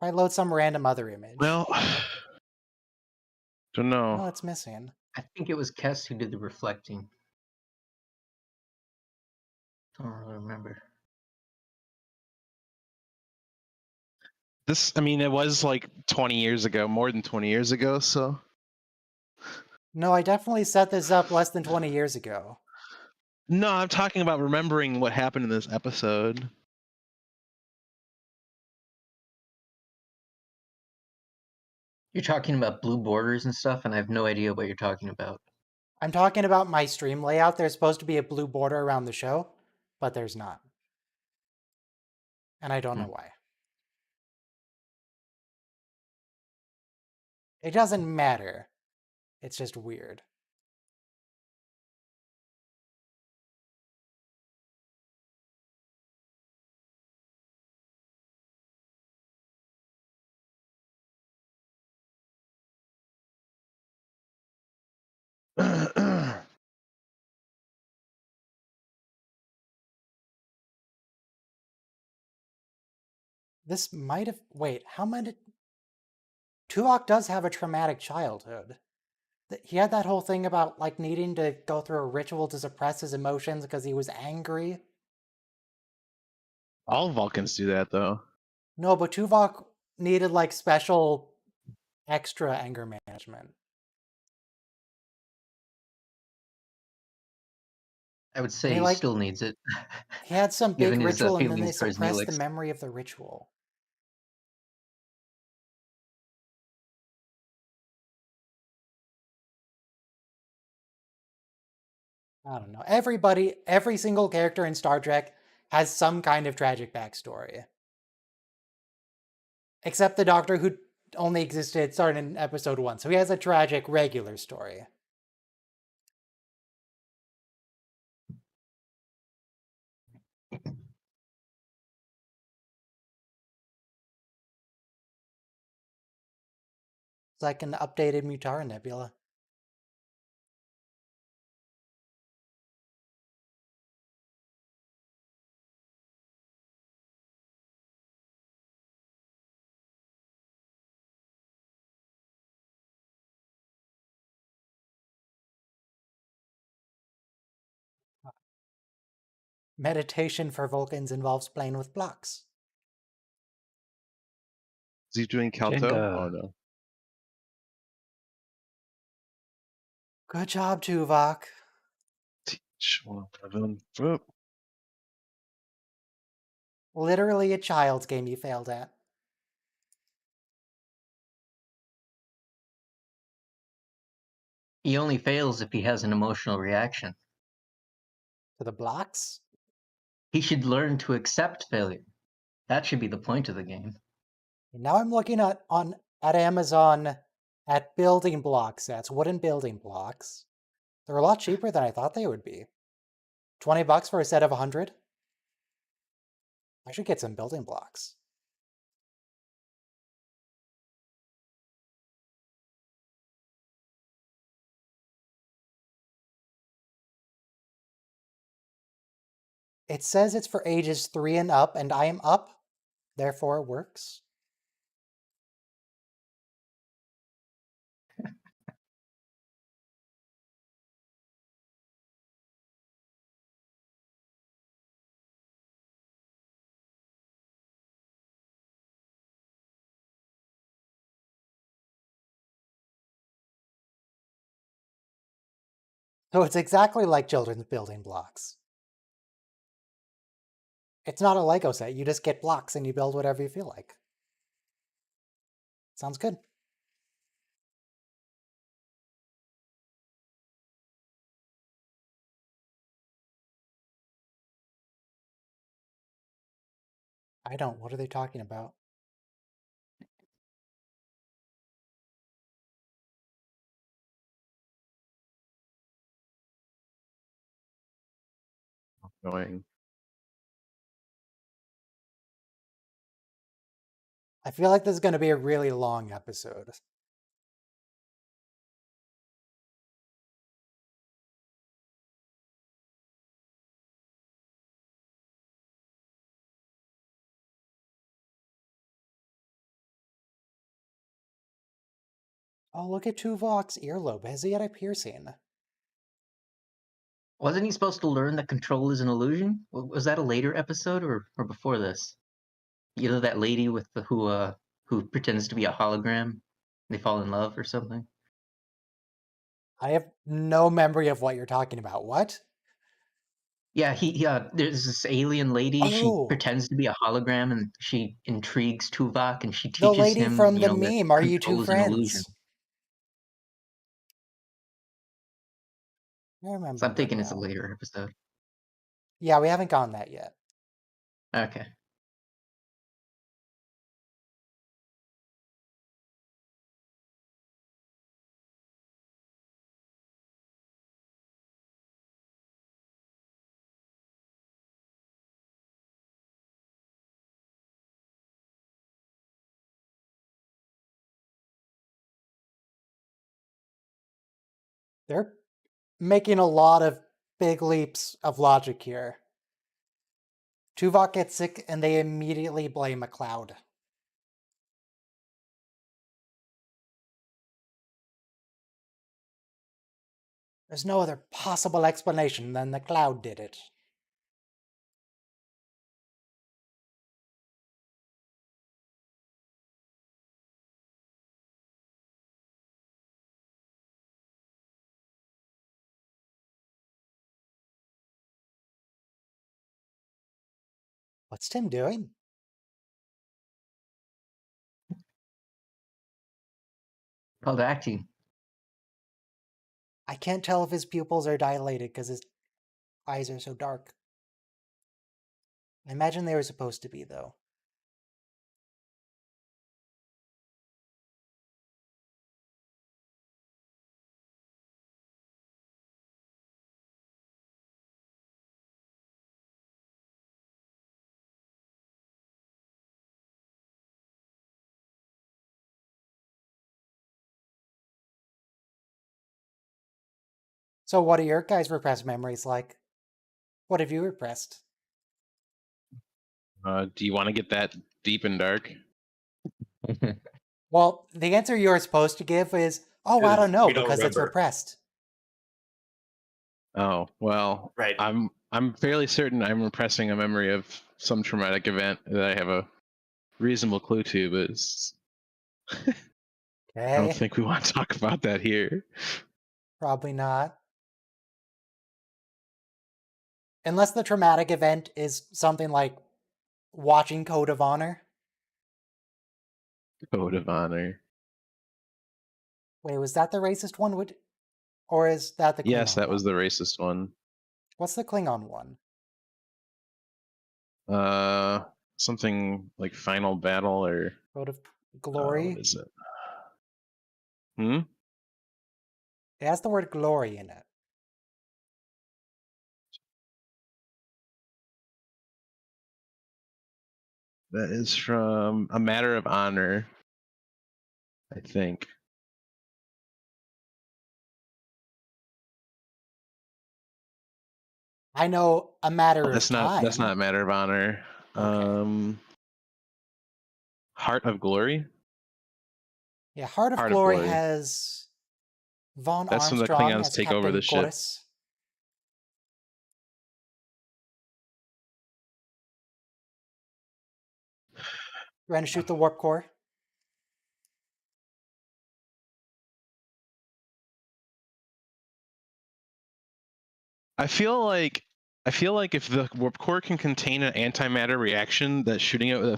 I load some random other image. Well, don't know. Oh, it's missing. I think it was Kess who did the reflecting. Don't really remember. This, I mean, it was like 20 years ago, more than 20 years ago, so. No, I definitely set this up less than 20 years ago. No, I'm talking about remembering what happened in this episode. You're talking about blue borders and stuff, and I have no idea what you're talking about. I'm talking about my stream layout. There's supposed to be a blue border around the show, but there's not. And I don't know why. It doesn't matter. It's just weird. This might have... Wait, how many... Tuvok does have a traumatic childhood. He had that whole thing about, like, needing to go through a ritual to suppress his emotions because he was angry. All Vulcans do that, though. No, but Tuvok needed, like, special extra anger management. I would say He, he like- still needs it. He had some big Given his, ritual and then they feelings towards suppressed the Neelix. memory of the ritual. I don't know. Every single character in Star Trek has some kind of tragic backstory. Except the Doctor, who only started in episode 1, so he has a tragic regular story. It's like an updated Mutara Nebula. Meditation for Vulcans involves playing with blocks. Is he doing Kelto? Jenga. Oh no. Good job, Tuvok. Teach 111. Whoop. Literally a child's game you failed at. He only fails if he has an emotional reaction. To the blocks? He should learn to accept failure. That should be the point of the game. Now I'm looking at Amazon at building block sets, wooden building blocks. They're a lot cheaper than I thought they would be. $20 for a set of 100? I should get some building blocks. It says it's for ages 3 and up, and I am up. Therefore, it works. So it's exactly like children's building blocks. It's not a Lego set. You just get blocks and you build whatever you feel like. Sounds good. I don't. What are they talking about? Annoying. I feel like this is going to be a really long episode. Oh, look at Tuvok's earlobe. Has he had a piercing? Wasn't he supposed to learn that control is an illusion? Was that a later episode or before this? You know that lady with the who pretends to be a hologram? They fall in love or something? I have no memory of what you're talking about. What? Yeah, there's this alien lady. She Oh, pretends to be a hologram, and she intrigues Tuvok, and she the teaches lady him, from the that meme. Are you two control is an illusion. friends? I So remember I'm her thinking it's a now. later episode. Yeah, we haven't gotten that yet. Okay. They're making a lot of big leaps of logic here. Tuvok gets sick and they immediately blame a cloud. There's no other possible explanation than the cloud did it. What's Tim doing? Called acting. I can't tell if his pupils are dilated because his eyes are so dark. I imagine they were supposed to be, though. So what are your guys' repressed memories like? What have you repressed? Do you want to get that deep and dark? Well, the answer you're supposed to give is, oh, I don't know, We don't because it's remember. repressed. Oh, well, Right. I'm fairly certain I'm repressing a memory of some traumatic event that I have a reasonable clue to, but I don't Okay, think we want to talk about that here. probably not. Unless the traumatic event is something like watching Code of Honor. Code of honor. Wait, was that the racist one? Or is that the Klingon Yes, that was one? the racist one. What's the Klingon one? Uh, something like final battle or Code of what Glory? is it? Hmm. It has the word glory in it. That is from A Matter of Honor, I think. I know A Matter of That's not Time. A Matter of Honor. Okay. Heart of Glory. Yeah, Heart of Heart of Glory Glory. has Vaughn That's when the Armstrong Klingons as take over Captain the ship. Chorus. Trying to shoot the warp core. I feel like if the warp core can contain an antimatter reaction, that shooting it with a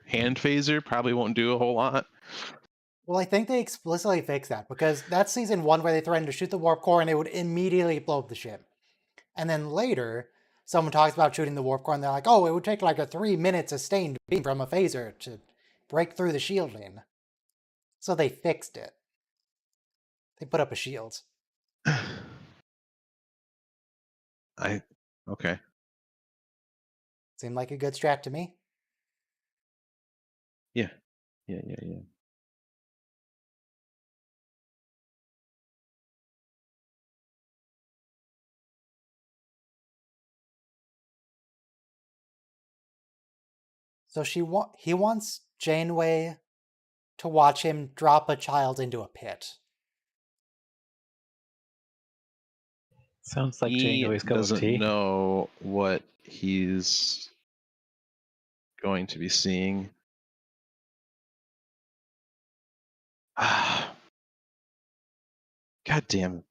hand phaser, probably won't do a whole lot. Well, I think they explicitly fixed that because that's season 1 where they threatened to shoot the warp core and it would immediately blow up the ship. And then later, someone talks about shooting the warp core and they're like, oh, it would take like a 3-minute sustained beam from a phaser to break through the shielding. So they fixed it. They put up a shield. Okay. Seemed like a good strat to me. Yeah. So he wants Janeway to watch him drop a child into a pit. Sounds like He Janeway's cup of doesn't tea. know what he's going to be seeing. God damn it.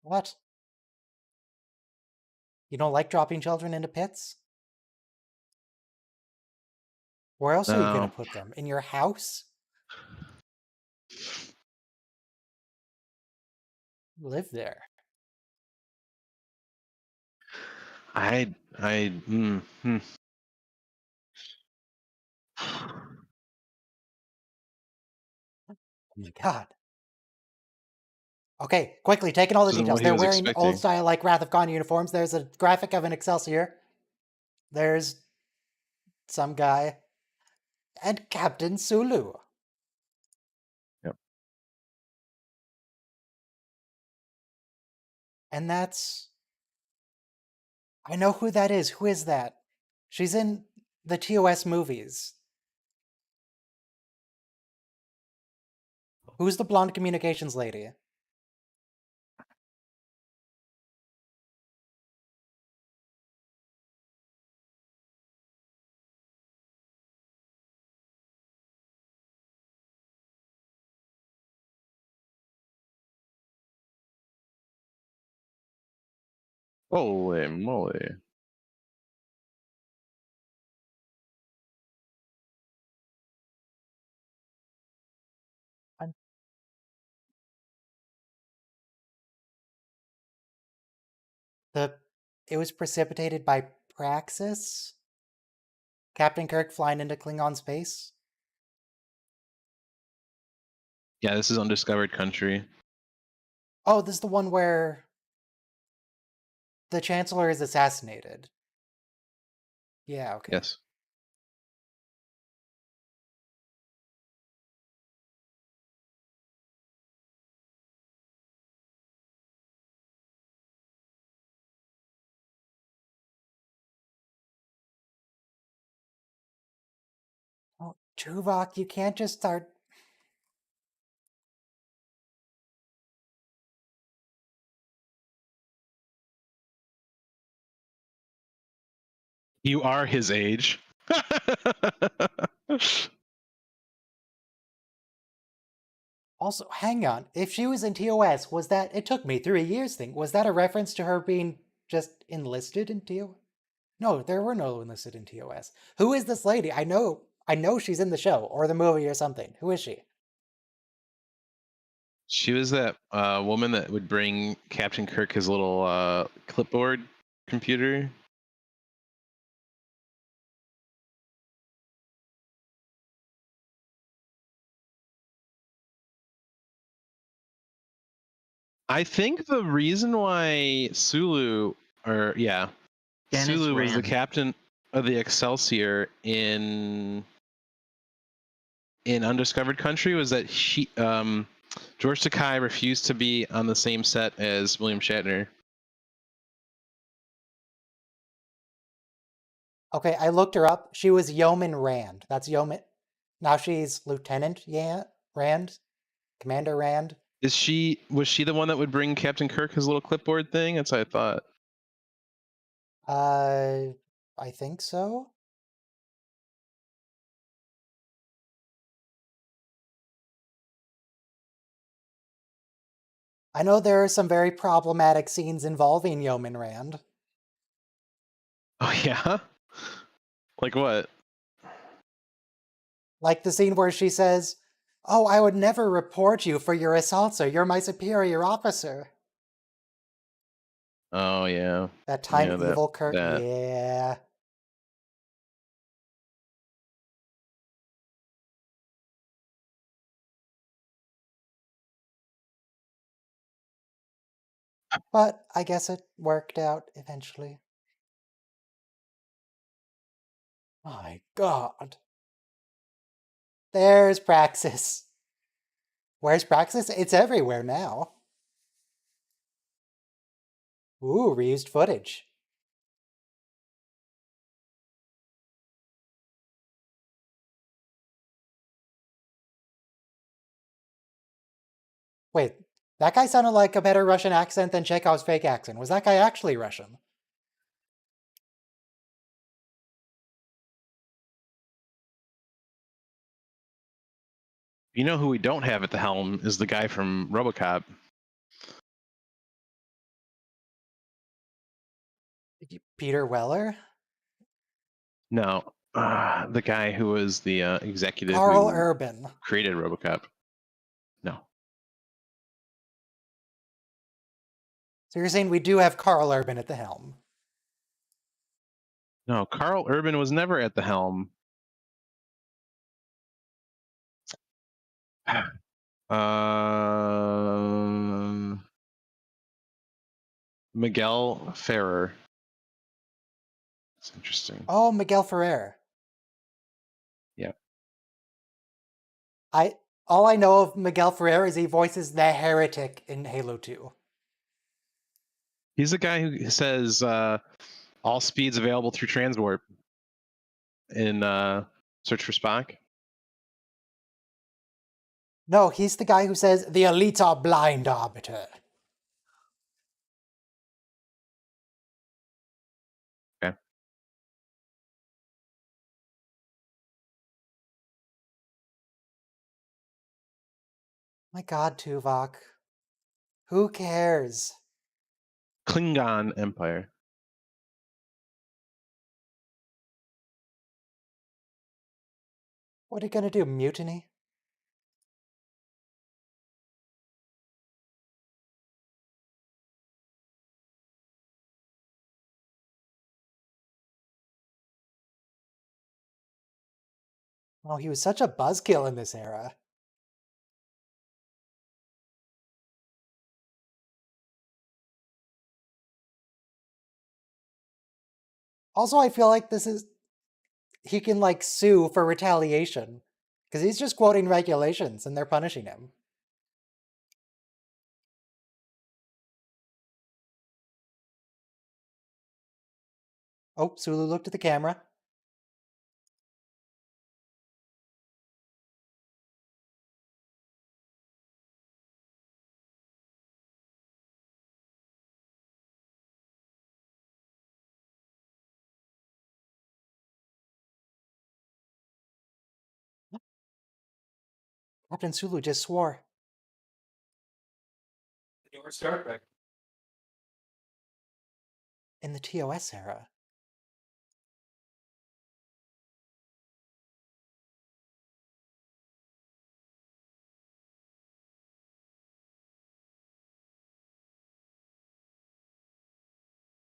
What? You don't like dropping children into pits? Where else are you going No. to put them? In your house? Live there. Oh Oh my god. Okay, quickly, taking all the This isn't details. what he They're was wearing expecting. old style, like Wrath of Khan uniforms. There's a graphic of an Excelsior. There's some guy. And Captain Sulu. Yep. And that's... I know who that is. Who is that? She's in the TOS movies. Who's the blonde communications lady? Holy moly. It was precipitated by Praxis? Captain Kirk flying into Klingon space? Yeah, this is undiscovered country. Oh, this is the one where the Chancellor is assassinated. Yeah, okay. Yes. Oh, Tuvok, you can't just start... You are his age. Also, hang on. If she was in TOS, was that... It took me 3 years thing. Was that a reference to her being just enlisted in TOS? No, there were no enlisted in TOS. Who is this lady? I know she's in the show or the movie or something. Who is she? She was that woman that would bring Captain Kirk his little clipboard computer. I think the reason why Sulu, Dennis Sulu was the Rand. captain of the Excelsior in Undiscovered Country was that George Takei refused to be on the same set as William Shatner. Okay, I looked her up. She was Yeoman Rand. That's Yeoman. Now she's Lieutenant Rand? Commander Rand? Was she the one that would bring Captain Kirk his little clipboard thing? That's what I thought. I think so. I know there are some very problematic scenes involving Yeoman Rand. Oh yeah? Like what? Like the scene where she says, "Oh, I would never report you for your assault, sir. You're my superior officer." Oh yeah. That time Yeah, evil Kirk. that. Yeah. But I guess it worked out eventually. My god. There's Praxis. Where's Praxis? It's everywhere now. Ooh, reused footage. Wait, that guy sounded like a better Russian accent than Chekhov's fake accent. Was that guy actually Russian? You know who we don't have at the helm is the guy from RoboCop. Peter Weller? No, the guy who was the executive Carl who Urban. created RoboCop. No, So you're saying we do have Carl Urban at the helm? no, Carl Urban was never at the helm. Miguel Ferrer. That's interesting. Oh, Miguel Ferrer. Yeah. All I know of Miguel Ferrer is he voices the heretic in Halo 2. He's the guy who says all speeds available through transwarp in Search for Spock. No, he's the guy who says the elites are blind arbiter. Okay. My god, Tuvok. Who cares? Klingon Empire. What are you gonna do, mutiny? Oh, he was such a buzzkill in this era. Also, I feel like he can like sue for retaliation because he's just quoting regulations and they're punishing him. Oh, Sulu looked at the camera. Captain Sulu just swore. Your Star Trek. In the TOS era.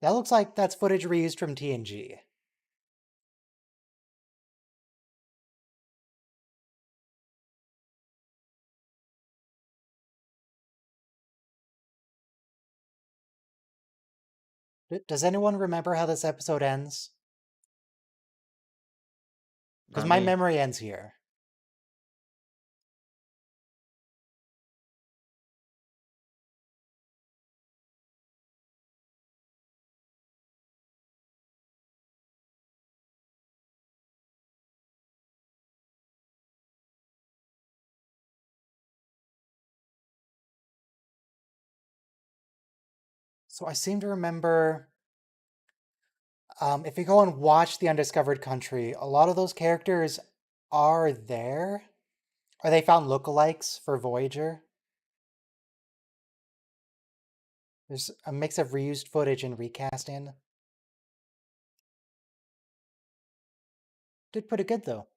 That looks like that's footage reused from TNG. Does anyone remember how this episode ends? Because Not my me. memory ends here. So I seem to remember, if you go and watch The Undiscovered Country, a lot of those characters are there. Or they found lookalikes for Voyager. There's a mix of reused footage and recasting. Did pretty good though.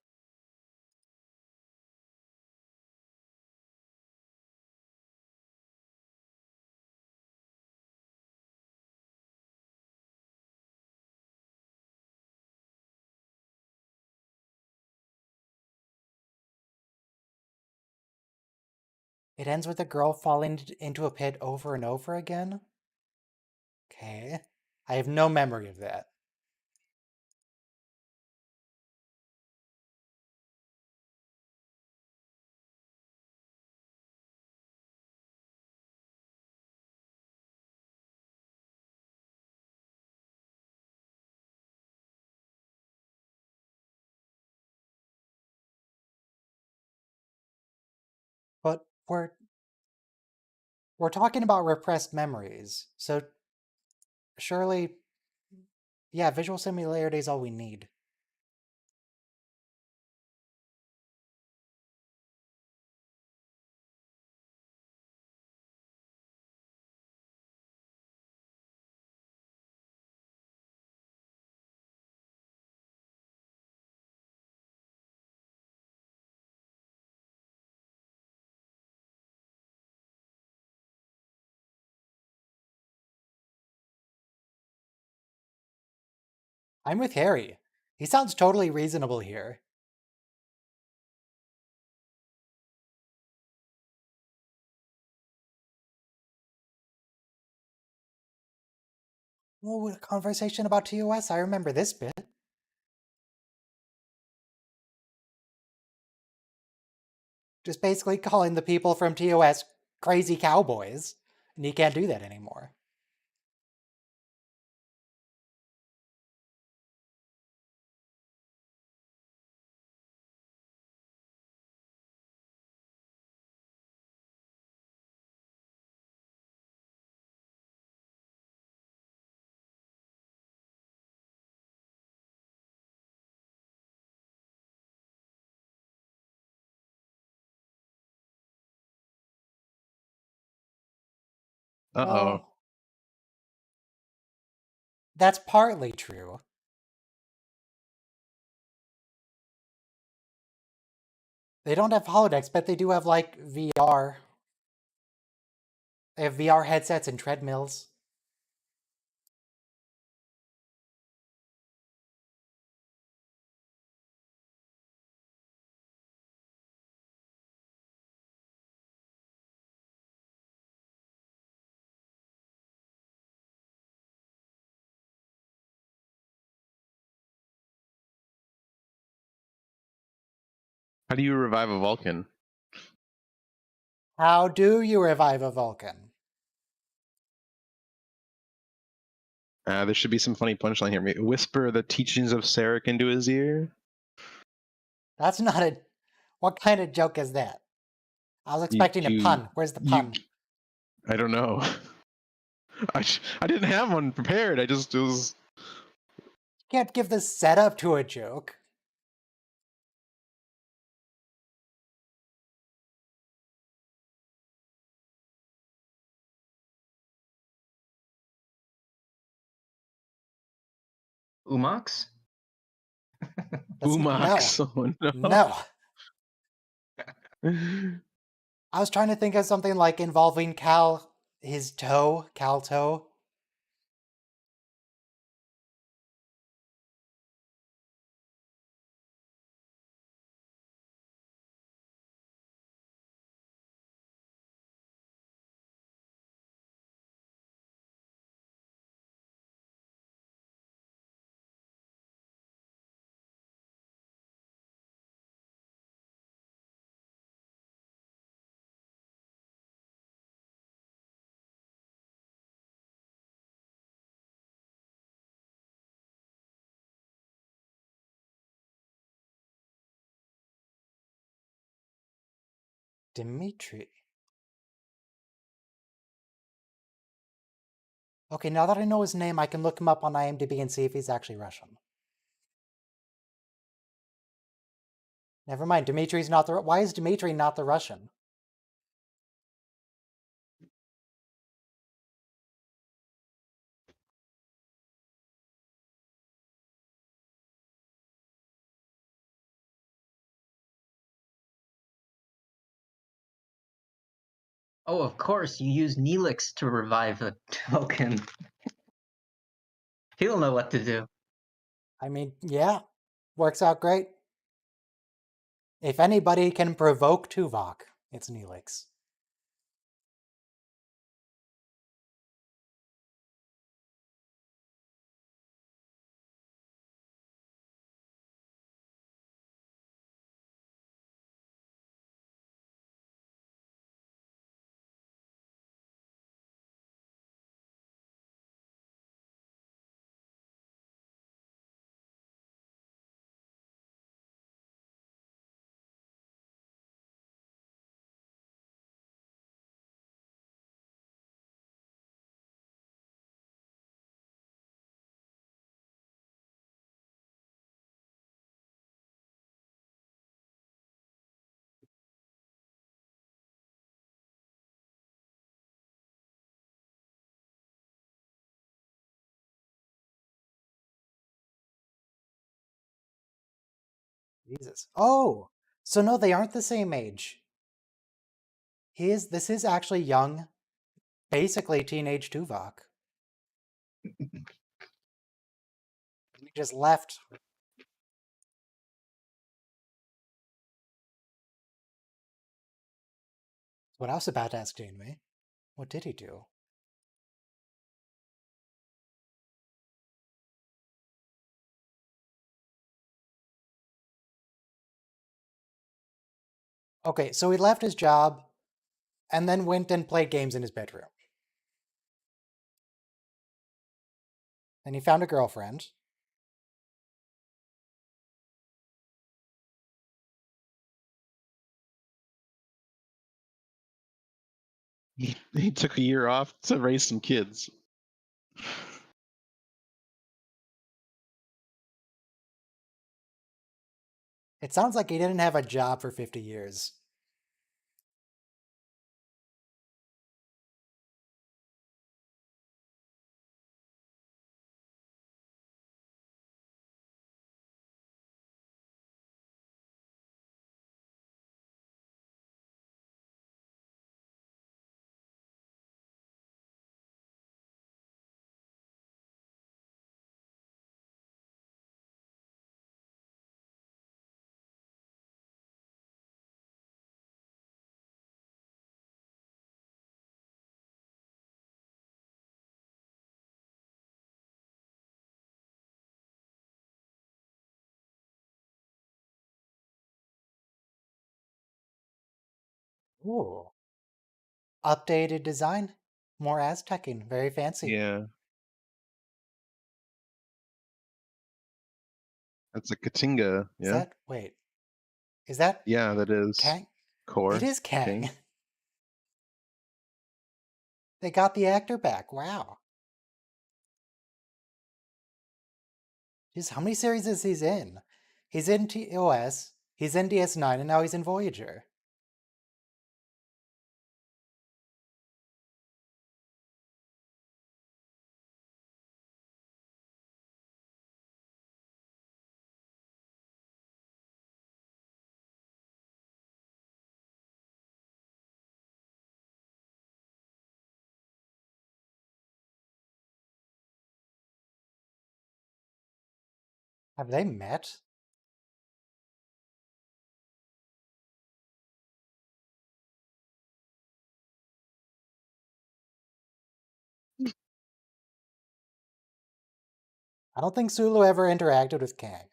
It ends with a girl falling into a pit over and over again? Okay. I have no memory of that. But we're talking about repressed memories, so surely, yeah, visual similarity is all we need. I'm with Harry. He sounds totally reasonable here. Oh, a conversation about TOS. I remember this bit. Just basically calling the people from TOS crazy cowboys. And he can't do that anymore. Uh-oh. Well, that's partly true. They don't have holodecks, but they do have, like, VR. They have VR headsets and treadmills. How do you revive a Vulcan? How do you revive a Vulcan? There should be some funny punchline here. Maybe whisper the teachings of Sarek into his ear. That's not a... What kind of joke is that? I was expecting a pun. Where's the pun? I don't know. I didn't have one prepared. I just was... You can't give the setup to a joke. Umox? Umox. Oh, no. No. I was trying to think of something like involving Cal Toe. Dimitri. Okay, now that I know his name, I can look him up on IMDb and see if he's actually Russian. Never mind, Dimitri's not the... Why is Dimitri not the Russian? Oh, of course, you use Neelix to revive a Vulcan. He'll know what to do. I mean, yeah. Works out great. If anybody can provoke Tuvok, it's Neelix. Jesus. Oh! So no, they aren't the same age. This is actually young, basically teenage Tuvok. just left. What I was about to ask Janeway. What did he do? Okay, so he left his job and then went and played games in his bedroom. And he found a girlfriend. He took a year off to raise some kids. It sounds like he didn't have a job for 50 years. Ooh. Updated design. More Aztecing. Very fancy. Yeah. That's a Katinga. Is Yeah. that... Wait. Is that Yeah, that is Kang? Core. It is Kang. King. They got the actor back. Wow. Jeez, how many series is he in? He's in TOS, he's in DS9, and now he's in Voyager. Have they met? I don't think Sulu ever interacted with Kang.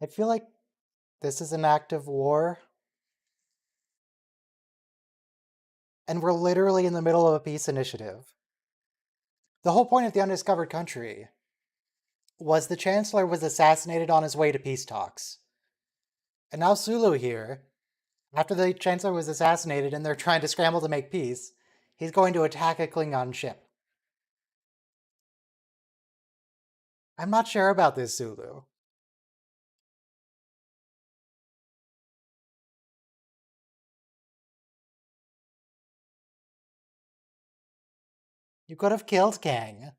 I feel like this is an active war. And we're literally in the middle of a peace initiative. The whole point of the Undiscovered Country was the Chancellor was assassinated on his way to peace talks. And now Sulu here, after the Chancellor was assassinated and they're trying to scramble to make peace, he's going to attack a Klingon ship. I'm not sure about this, Sulu. You could have killed Kang.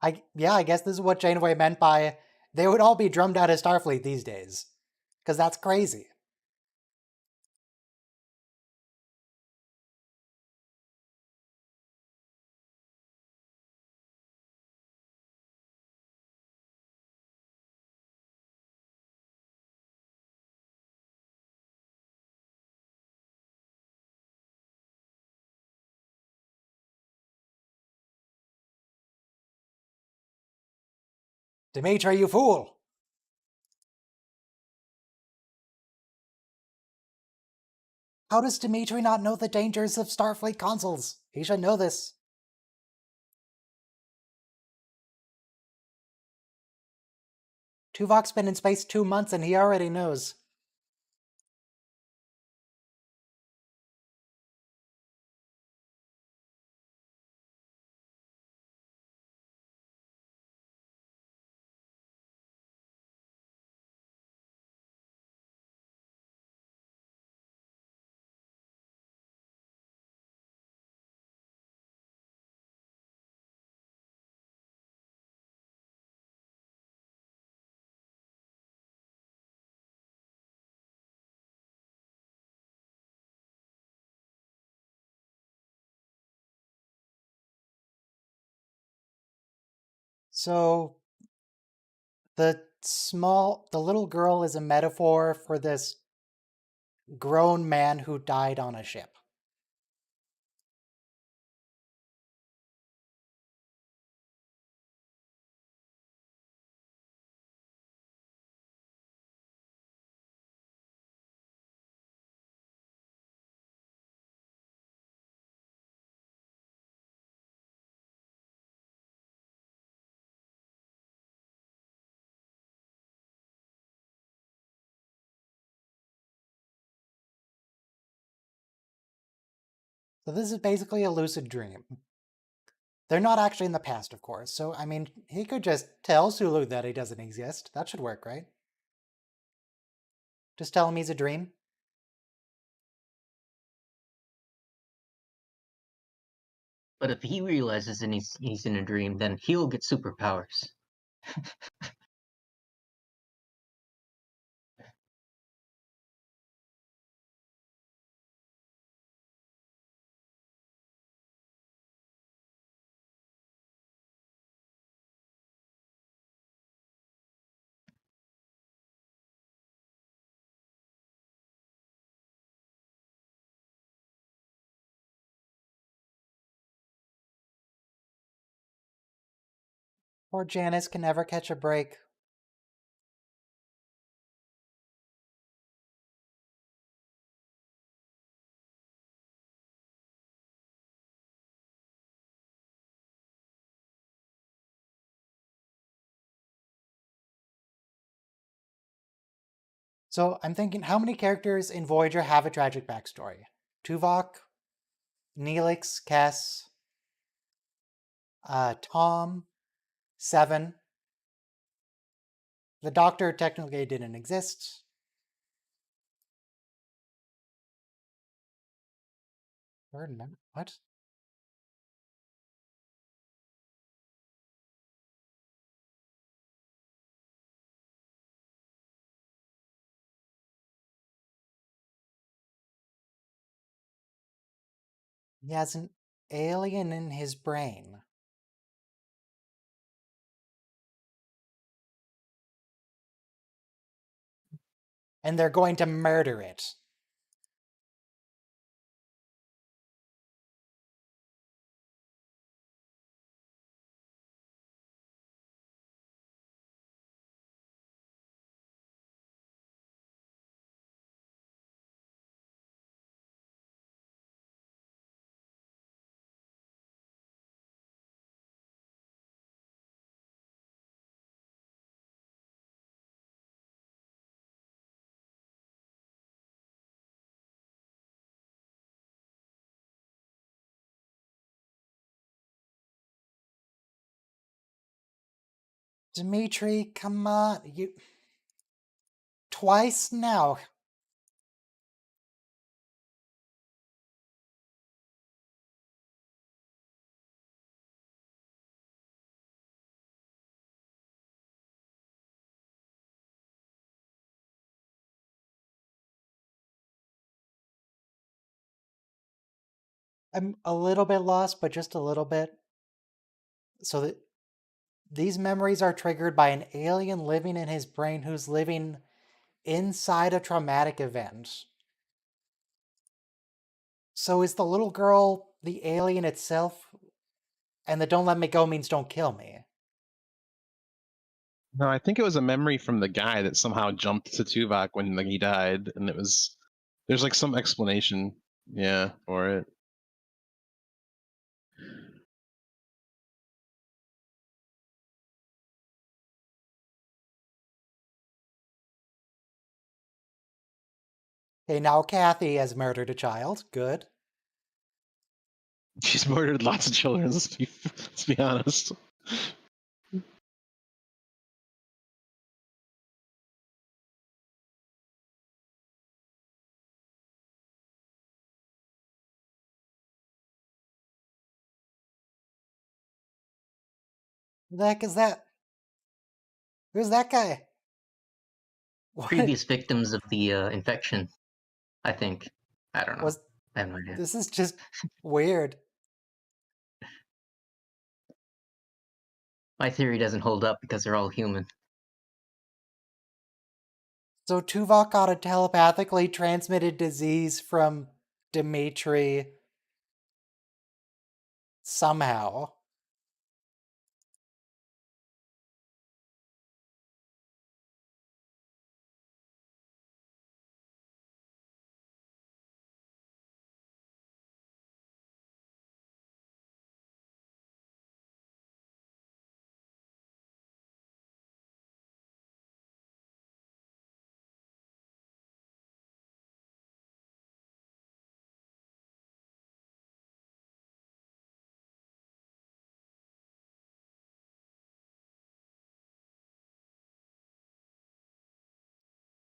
I guess this is what Janeway meant by they would all be drummed out of Starfleet these days. Because that's crazy. Dimitri, you fool! How does Dimitri not know the dangers of Starfleet consoles? He should know this. Tuvok's been in space 2 months and he already knows. So, the little girl is a metaphor for this grown man who died on a ship. So this is basically a lucid dream. They're not actually in the past, of course, so, I mean, he could just tell Sulu that he doesn't exist. That should work, right? Just tell him he's a dream. But if he realizes and he's in a dream, then he'll get superpowers. Poor Janice can never catch a break. So I'm thinking, how many characters in Voyager have a tragic backstory? Tuvok, Neelix, Kes, Tom, Seven. The Doctor technically didn't exist. What? He has an alien in his brain. And they're going to murder it. Dimitri, come on, you... Twice now. I'm a little bit lost, but just a little bit. So that these memories are triggered by an alien living in his brain who's living inside a traumatic event. So is the little girl the alien itself? And the don't let me go means don't kill me. No, I think it was a memory from the guy that somehow jumped to Tuvok when he died, and it was There's like some explanation, yeah, for it. Okay, now Kathy has murdered a child. Good. She's murdered lots of children. Let's be honest. Who the heck is that? Who's that guy? What Previous victims of the infection, I think. I don't know. was I have no idea. this? Is just weird. My theory doesn't hold up because they're all human. So Tuvok got a telepathically transmitted disease from Dimitri somehow.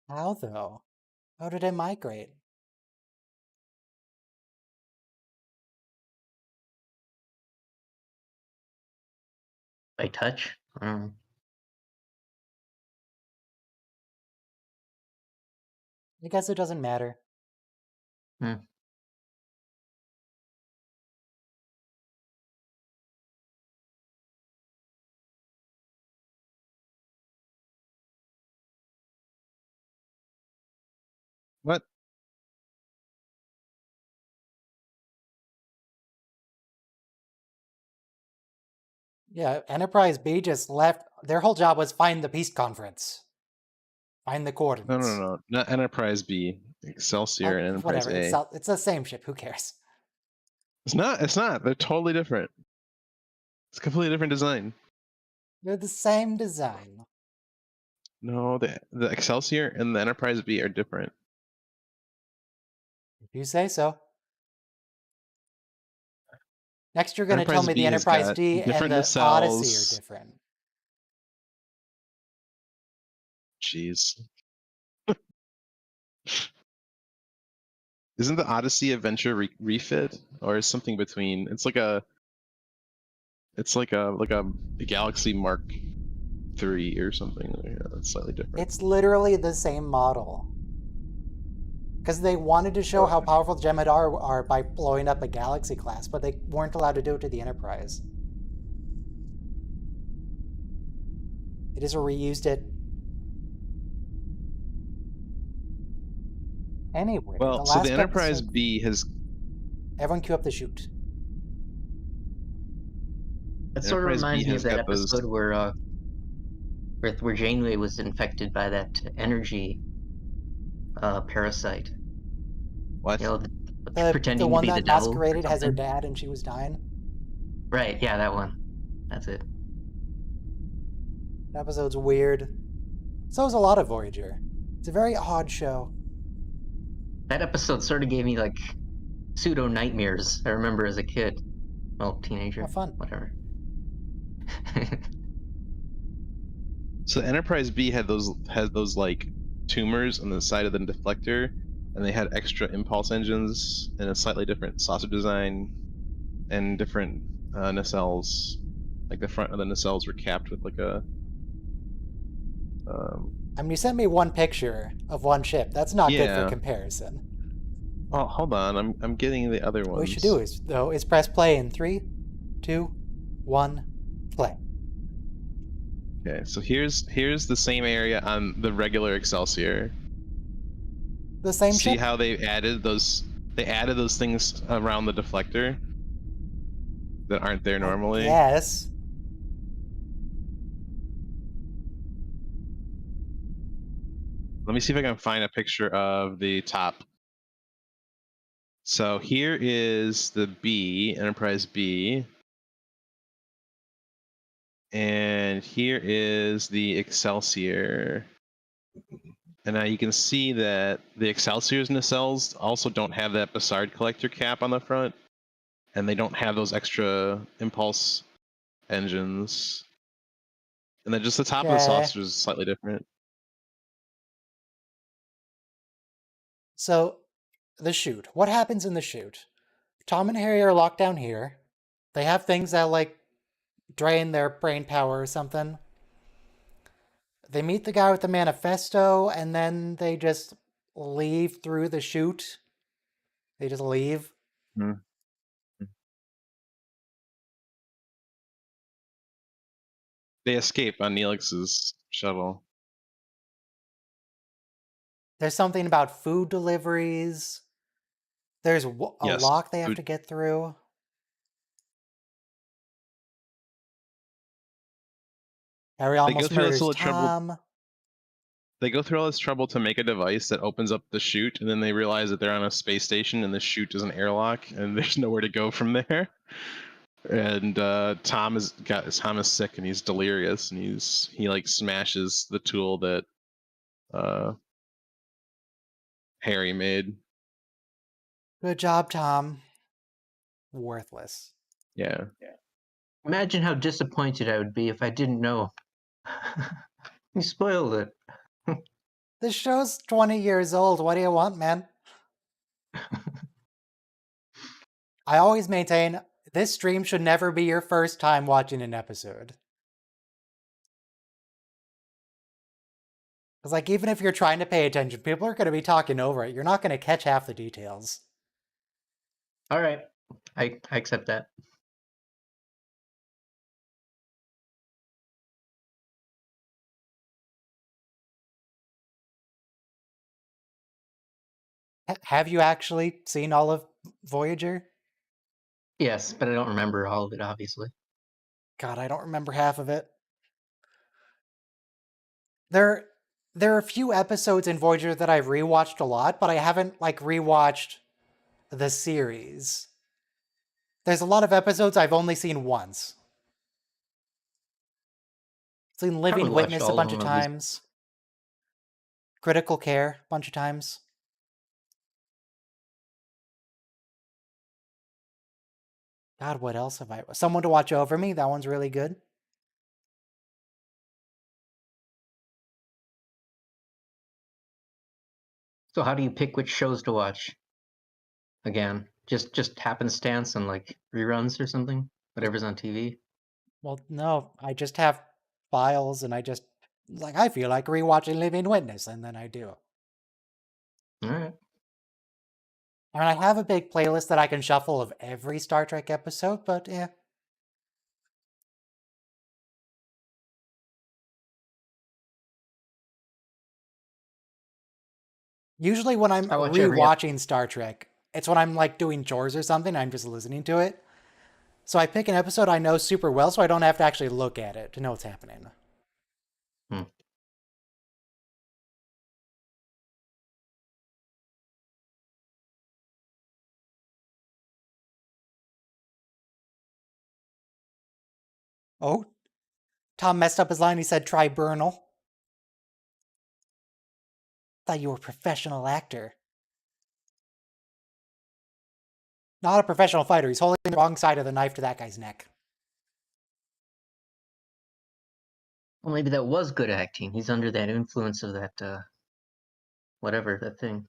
How though? How did it migrate? By touch? I don't know. I guess it doesn't matter. What? Yeah, Enterprise B just left. Their whole job was find the peace conference. Find the coordinates. No. Not Enterprise B. Excelsior and Enterprise Whatever. A. It's the same ship. Who cares? It's not. It's not. They're totally different. It's a completely different design. They're the same design. No, the Excelsior and the Enterprise B are different. If you say so. Next, you're going to tell Enterprise me B the has Enterprise got D and different the Odyssey nacelles. are different. Jeez. Isn't the Odyssey Adventure refit or is something between? It's like a Galaxy Mark III or something. Yeah, that's slightly different. It's literally the same model. Because they wanted to show how powerful the Jem'Hadar are by blowing up a Galaxy class, but they weren't allowed to do it to the Enterprise. They just reused it. Anyway, Well, so the Enterprise B has. Everyone cue up the Chute. That sort of Enterprise B reminds me of has that got those- episode where Janeway was infected by that energy parasite. What? You know, The pretending one to be that the devil. or masqueraded as her something. dad and she was dying. Right, yeah, that one. That's it. That episode's weird. So is a lot of Voyager. It's a very odd show. That episode sort of gave me like pseudo nightmares. I remember as a kid. Well, teenager. Oh, fun. Whatever. So the Enterprise B had those like tumors on the side of the deflector, and they had extra impulse engines and a slightly different saucer design, and different nacelles. Like the front of the nacelles were capped with like a. I mean, you sent me one picture of one ship. That's not good Yeah. for comparison. Oh, hold on. I'm getting the other ones. What we should do is press play in 3, 2, 1, play. Okay, so here's the same area on the regular Excelsior. The same See ship? how they added those? They added those things around the deflector that aren't there normally. Yes. Let me see if I can find a picture of the top So here is the B, Enterprise B. And here is the Excelsior. And now you can see that the Excelsior's nacelles also don't have that Bassard collector cap on the front. And they don't have those extra impulse engines. And then just the top of the Okay. saucer is slightly different. So, the chute. What happens in the chute? Tom and Harry are locked down here. They have things that, like, drain their brain power or something. They meet the guy with the manifesto, and then they just leave through the chute. They just leave. Hmm. They escape on Neelix's shuttle. There's something about food deliveries. There's a Yes, lock they have food- to get through. Harry almost through this murders little trouble- Tom. They go through all this trouble to make a device that opens up the chute, and then they realize that they're on a space station, and the chute is an airlock, and there's nowhere to go from there. And Tom is sick, and he's delirious, and he like smashes the tool that Harry made. Good job, Tom. Worthless. Yeah. Imagine how disappointed I would be if I didn't know. You spoiled it. This show's 20 years old. What do you want, man? I always maintain this stream should never be your first time watching an episode. Because, like, even if you're trying to pay attention, people are going to be talking over it. You're not going to catch half the details. All right, I accept that. Have you actually seen all of Voyager? Yes, but I don't remember all of it, obviously. God, I don't remember half of it. There are a few episodes in Voyager that I've rewatched a lot, but I haven't, like, rewatched the series. There's a lot of episodes I've only seen once. Seen Living Probably watched Witness a all of bunch them of at least. times. Critical Care a bunch of times. God, what else have I... Someone to Watch Over Me, that one's really good. So how do you pick which shows to watch? Again, just happenstance and like reruns or something? Whatever's on TV? Well, no, I just have files and I just... Like, I feel like rewatching Living Witness, and then I do. All right. I mean, I have a big playlist that I can shuffle of every Star Trek episode, but yeah. Usually when I'm I watch every rewatching Star Trek, it's when I'm like doing chores or something, I'm just listening to it. So I pick an episode I know super well so I don't have to actually look at it to know what's happening. Hmm. Oh, Tom messed up his line. He said triburnal. Thought you were a professional actor. Not a professional fighter. He's holding the wrong side of the knife to that guy's neck. Well, maybe that was good acting. He's under that influence of that, whatever, that thing.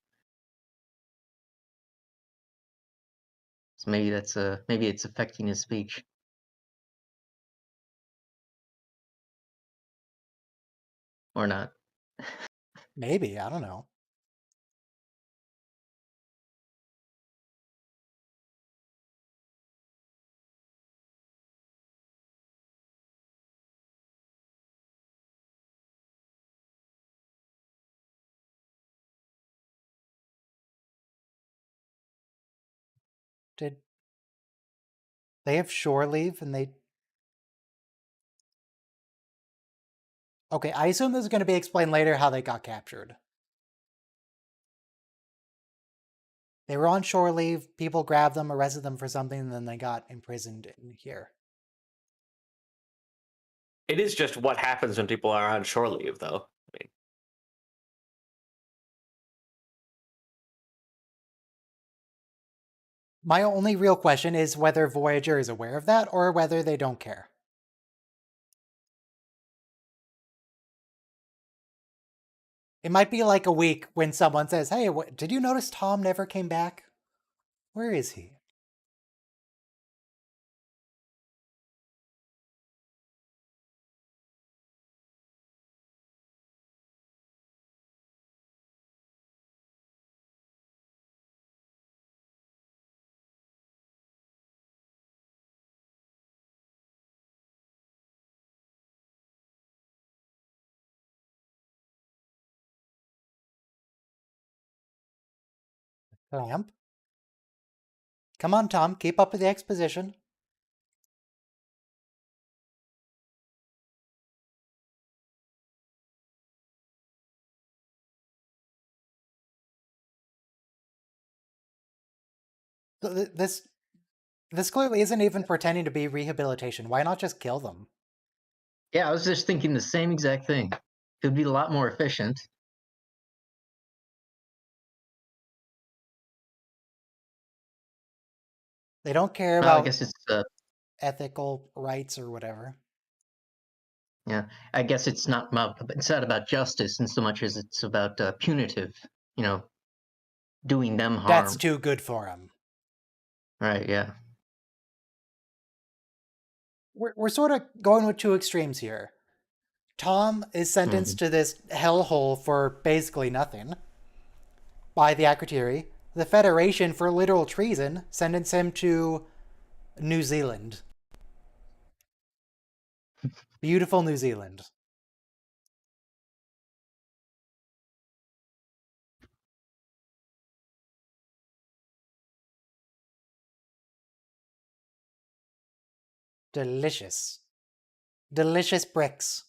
So maybe maybe it's affecting his speech. Or not. Maybe, I don't know. Did they have shore leave and they... Okay, I assume this is going to be explained later how they got captured. They were on shore leave, people grabbed them, arrested them for something, and then they got imprisoned in here. It is just what happens when people are on shore leave, though. I mean, My only real question is whether Voyager is aware of that or whether they don't care. It might be like a week when someone says, hey, did you notice Tom never came back? Where is he? Clamp? Come on, Tom, keep up with the exposition. This clearly isn't even pretending to be rehabilitation. Why not just kill them? Yeah, I was just thinking the same exact thing. It would be a lot more efficient. They don't care Well, I about guess it's ethical rights or whatever. yeah. I guess it's not about justice in so much as it's about punitive. You know, doing them harm. That's too good for them. Right. Yeah. We're sort of going with two extremes here. Tom is sentenced to this hellhole for basically nothing by the Akrotiri. The Federation, for literal treason, sentenced him to New Zealand. Beautiful New Zealand. Delicious. Delicious bricks.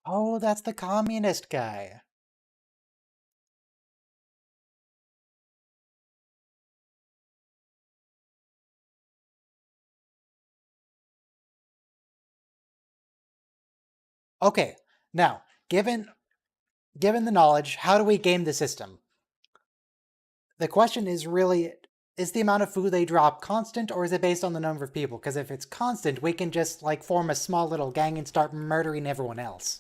Oh, that's the communist guy. Okay, now, given the knowledge, how do we game the system? The question is really, is the amount of food they drop constant, or is it based on the number of people? Because if it's constant, we can just, like, form a small little gang and start murdering everyone else.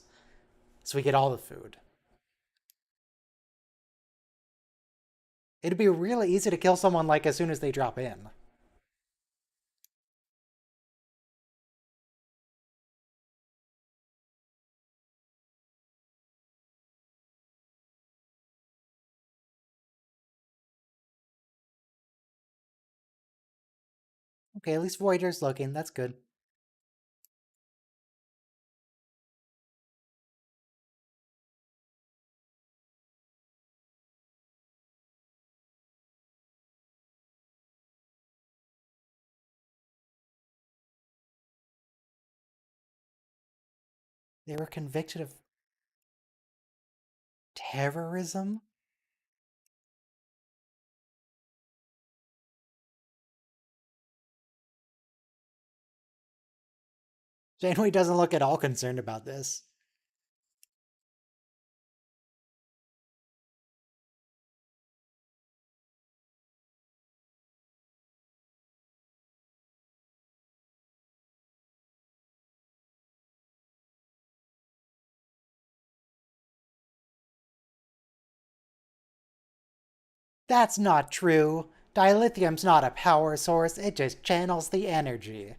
So we get all the food. It'd be really easy to kill someone, like, as soon as they drop in. Okay, at least Voyager's looking. That's good. They were convicted of terrorism? Janeway doesn't look at all concerned about this. That's not true. Dilithium's not a power source, it just channels the energy.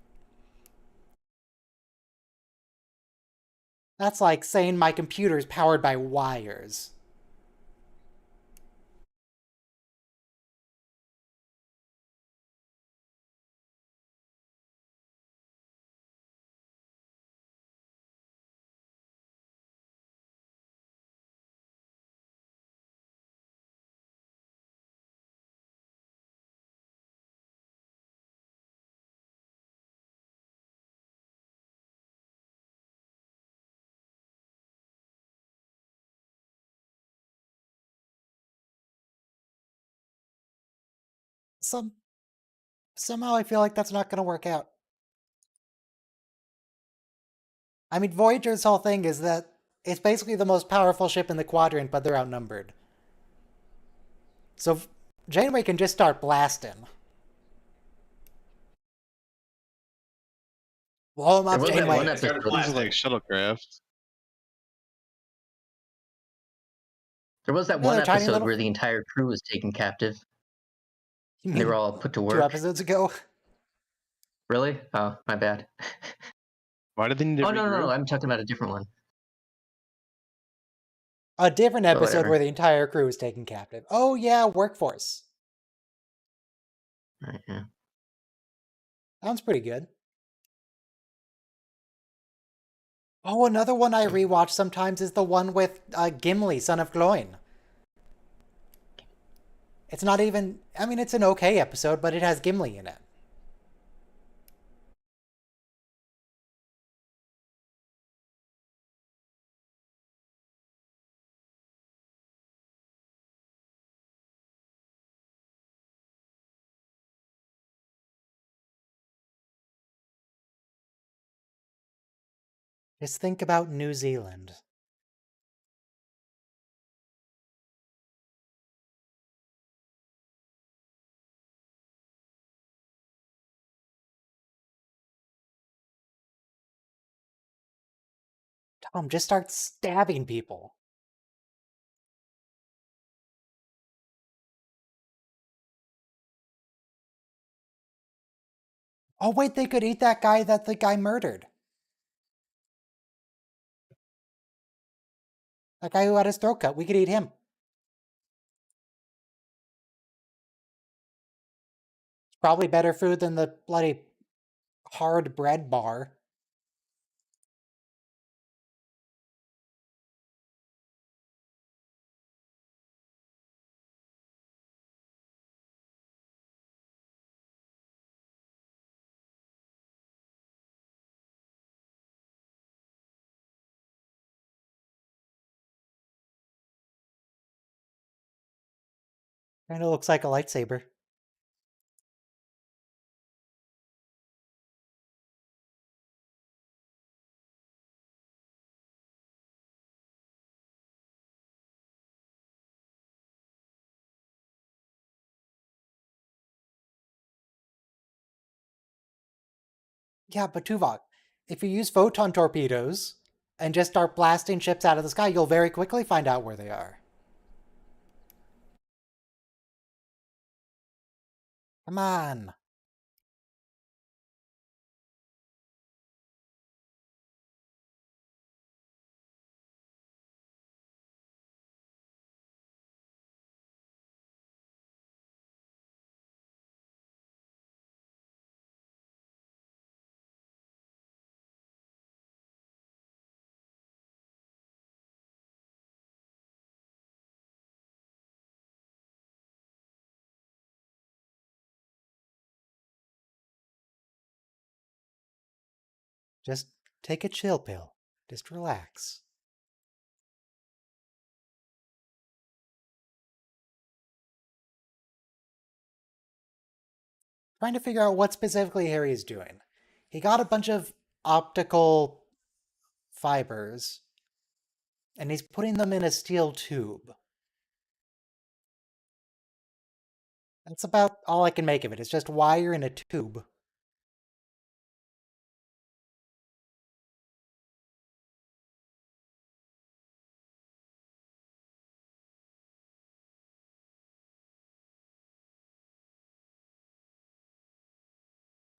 That's like saying my computer's powered by wires. Somehow I feel like that's not going to work out. I mean, Voyager's whole thing is that it's basically the most powerful ship in the quadrant, but they're outnumbered. So Janeway can just start blasting. Blow him There up, was that Janeway. one They started episode. These are blasting. like shuttlecraft. There was that No, one they're tiny episode little- where the entire crew was taken captive. You And they mean were all put to 2 work. episodes ago? Really? Oh, my bad. Why did they need to Oh no, regroup? I'm talking about a different one. A different Well, episode whatever. where the entire crew is taken captive. Oh yeah, Workforce. Right, yeah. Sounds pretty good. Oh, another one I rewatch sometimes is the one with Gimli, son of Gloin. It's not even... I mean, it's an okay episode, but it has Gimli in it. Just think about New Zealand. Tom, just start stabbing people. Oh wait, they could eat that guy that the guy murdered. That guy who had his throat cut, we could eat him. It's probably better food than the bloody hard bread bar. Kinda looks like a lightsaber. Yeah, but Tuvok, if you use photon torpedoes and just start blasting ships out of the sky, you'll very quickly find out where they are. Come on. Just take a chill pill. Just relax. Trying to figure out what specifically Harry is doing. He got a bunch of optical fibers, and he's putting them in a steel tube. That's about all I can make of it. It's just wire in a tube.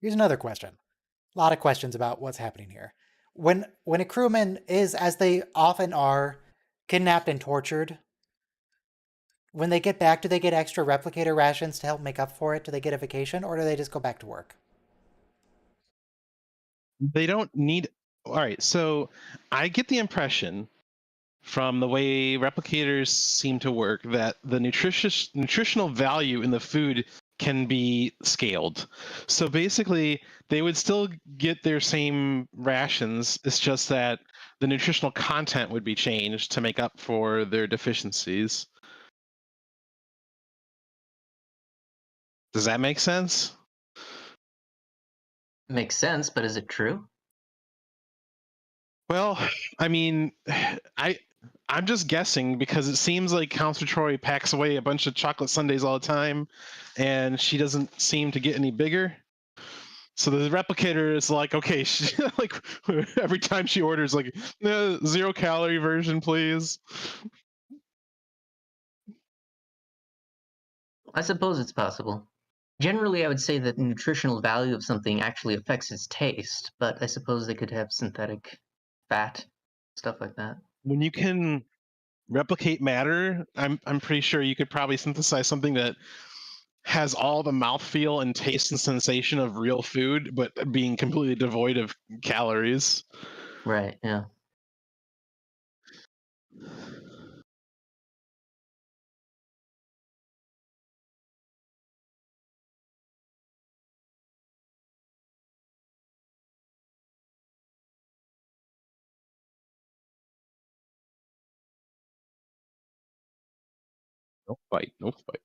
Here's another question. A lot of questions about what's happening here. When a crewman is, as they often are, kidnapped and tortured, when they get back, do they get extra replicator rations to help make up for it? Do they get a vacation, or do they just go back to work? They don't need. All right, so I get the impression from the way replicators seem to work that the nutritional value in the food can be scaled. So basically, they would still get their same rations. It's just that the nutritional content would be changed to make up for their deficiencies. Does that make sense? Makes sense, but is it true? Well, I mean, I'm just guessing because it seems like Counselor Troy packs away a bunch of chocolate sundaes all the time, and she doesn't seem to get any bigger. So the replicator is like, okay, she, like every time she orders, like, no, 0-calorie version, please. I suppose it's possible. Generally, I would say that the nutritional value of something actually affects its taste, but I suppose they could have synthetic fat, stuff like that. When you can replicate matter, I'm pretty sure you could probably synthesize something that has all the mouthfeel and taste and sensation of real food, but being completely devoid of calories. Right, yeah. No fight, no fight.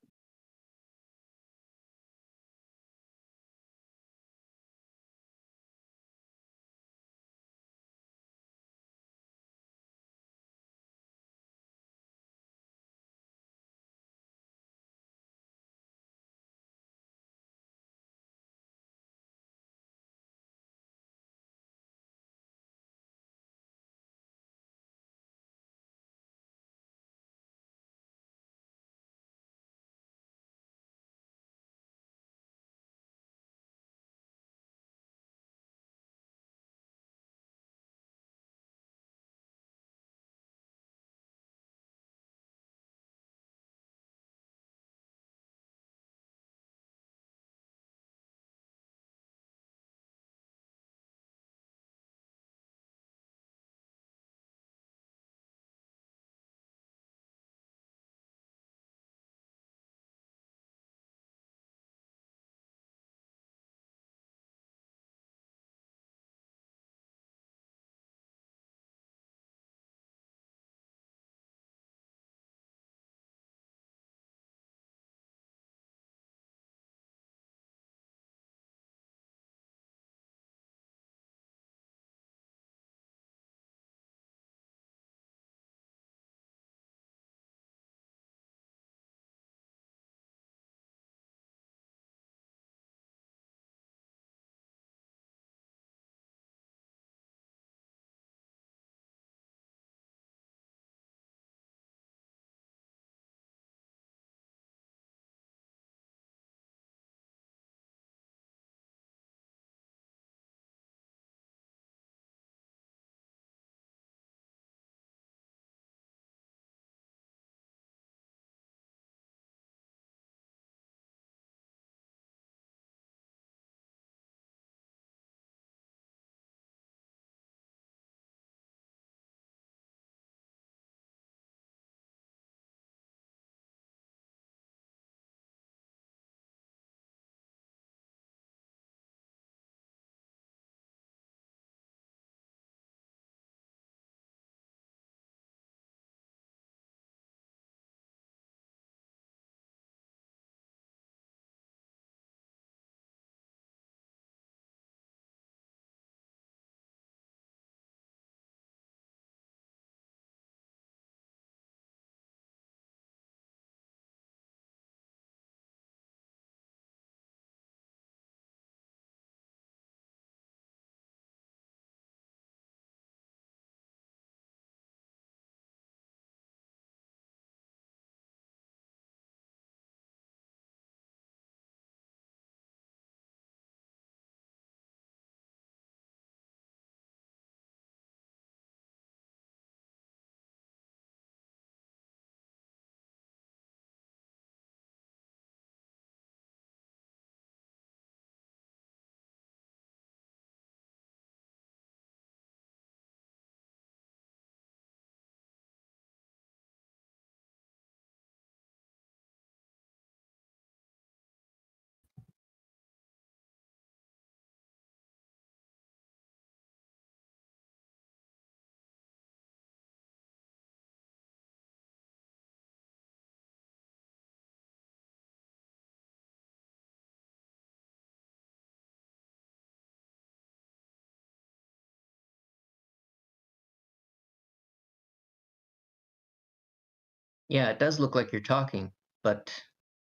Yeah, it does look like you're talking, but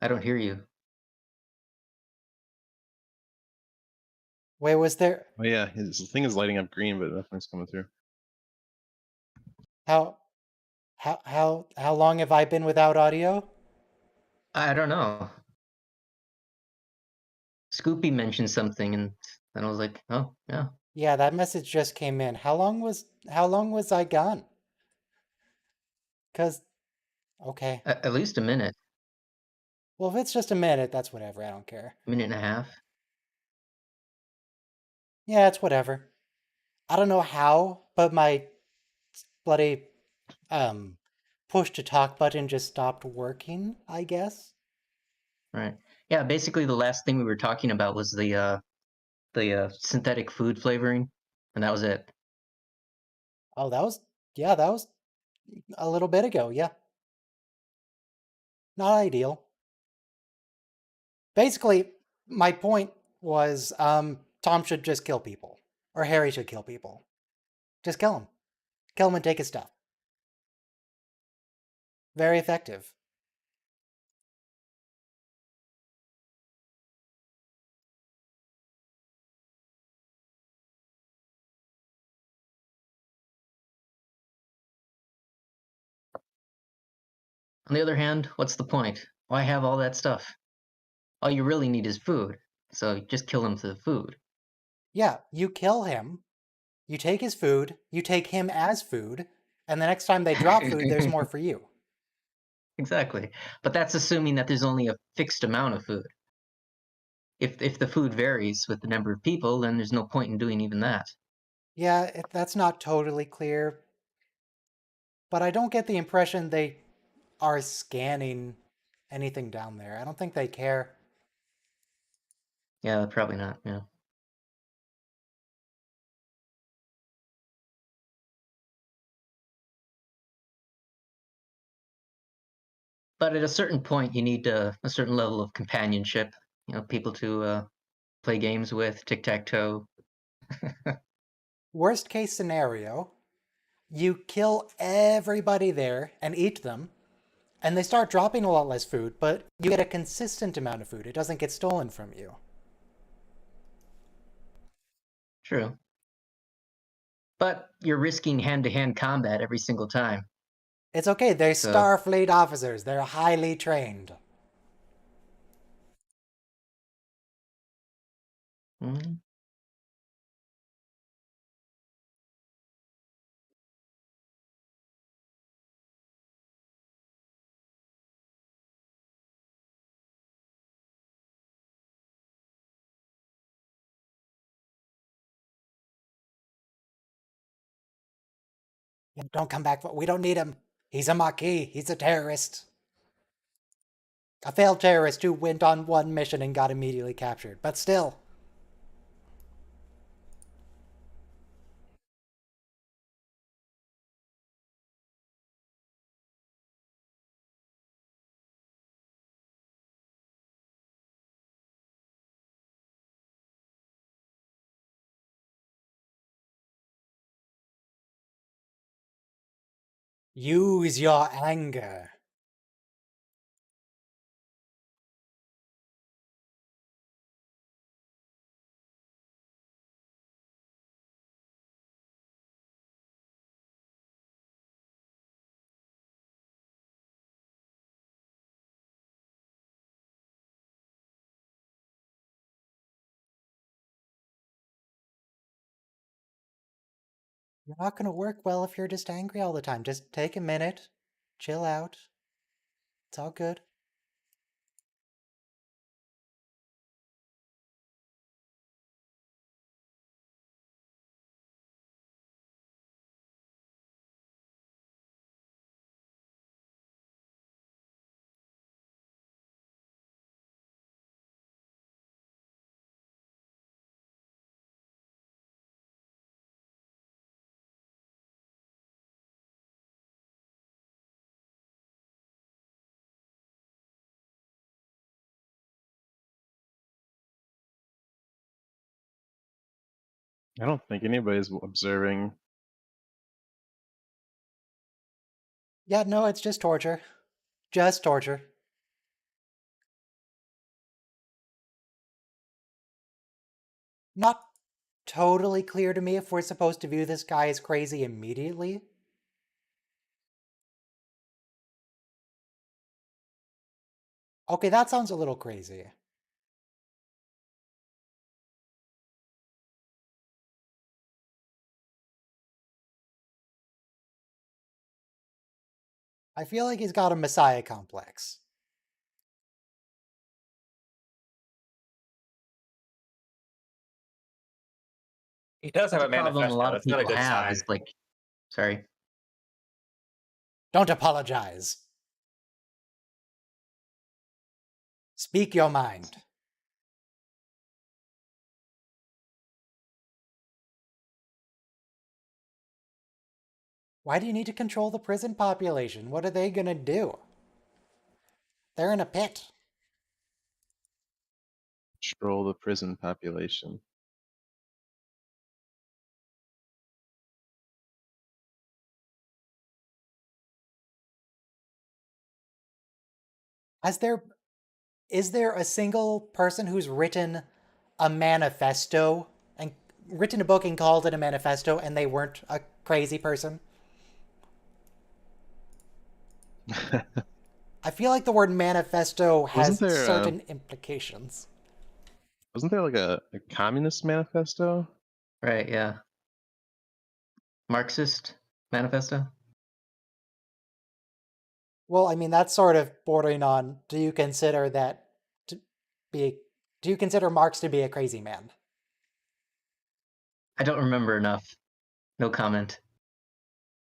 I don't hear you. Wait, was there Oh yeah, his thing is lighting up green, but nothing's coming through. how how long have I been without audio? I don't know. Scoopy mentioned something, and then I was like, oh, yeah. Yeah, that message just came in. How long was I gone? 'Cause okay. At least a minute, Well, if it's just a minute, that's whatever. I don't care. minute and a half. Yeah, it's whatever. I don't know how, but my bloody um push to talk button just stopped working, I guess. Right. Yeah, basically the last thing we were talking about was the synthetic food flavoring, and that was it. Oh, that was a little bit ago. Yeah. Not ideal. Basically, my point was Tom should just kill people. Or Harry should kill people. Just kill him. Kill him and take his stuff. Very effective. On the other hand, what's the point? Why have all that stuff? All you really need is food, so just kill him for the food. Yeah, you kill him, you take his food, you take him as food, and the next time they drop food, there's more for you. Exactly. But that's assuming that there's only a fixed amount of food. If the food varies with the number of people, then there's no point in doing even that. Yeah, that's not totally clear, but I don't get the impression they are scanning anything down there. I don't think they care. Yeah, probably not. Yeah. But at a certain point, you need a certain level of companionship. You know, people to play games with, tic tac toe. Worst case scenario, you kill everybody there and eat them, and they start dropping a lot less food, but you get a consistent amount of food. It doesn't get stolen from you. True. But you're risking hand-to-hand combat every single time. It's okay, they're So Starfleet officers. They're highly trained. mm, Yeah, don't come back. We don't need him. He's a Maquis. He's a terrorist. A failed terrorist who went on one mission and got immediately captured. But still. Use your anger. You're not going to work well if you're just angry all the time. Just take a minute. Chill out. It's all good. I don't think anybody's observing. Yeah, no, it's just torture. Just torture. Not totally clear to me if we're supposed to view this guy as crazy immediately. Okay, that sounds a little crazy. I feel like he's got a messiah complex. He does have That's a a problem a lot manifesto. of That's not a people good have. sign. Is like, sorry. Don't apologize. Speak your mind. Why do you need to control the prison population? What are they gonna do? They're in a pit. Control the prison population. Is there a single person who's written a manifesto and written a book and called it a manifesto and they weren't a crazy person? I feel like the word manifesto has Wasn't there, certain implications. Wasn't there like a communist manifesto? Right, yeah. Marxist manifesto? Well, I mean, that's sort of bordering on, do you consider Marx to be a crazy man? I don't remember enough. No comment.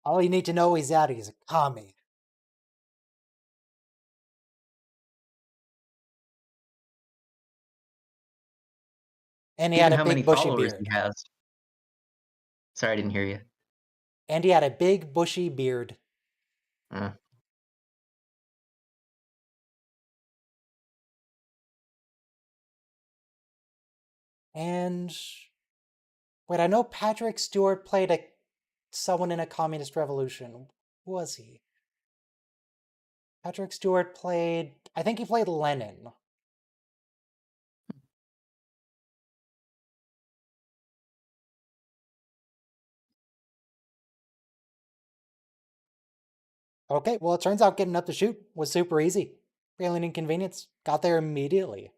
All you need to know is that he's a commie. And he had Even a how many big bushy followers beard. he has. Sorry, I didn't hear you. And he had a big bushy beard. Uh, And wait, I know Patrick Stewart played someone in a communist revolution. Who was he? Patrick Stewart played, I think he played Lenin. Okay, well, it turns out getting up the chute was super easy. Really an inconvenience. Got there immediately.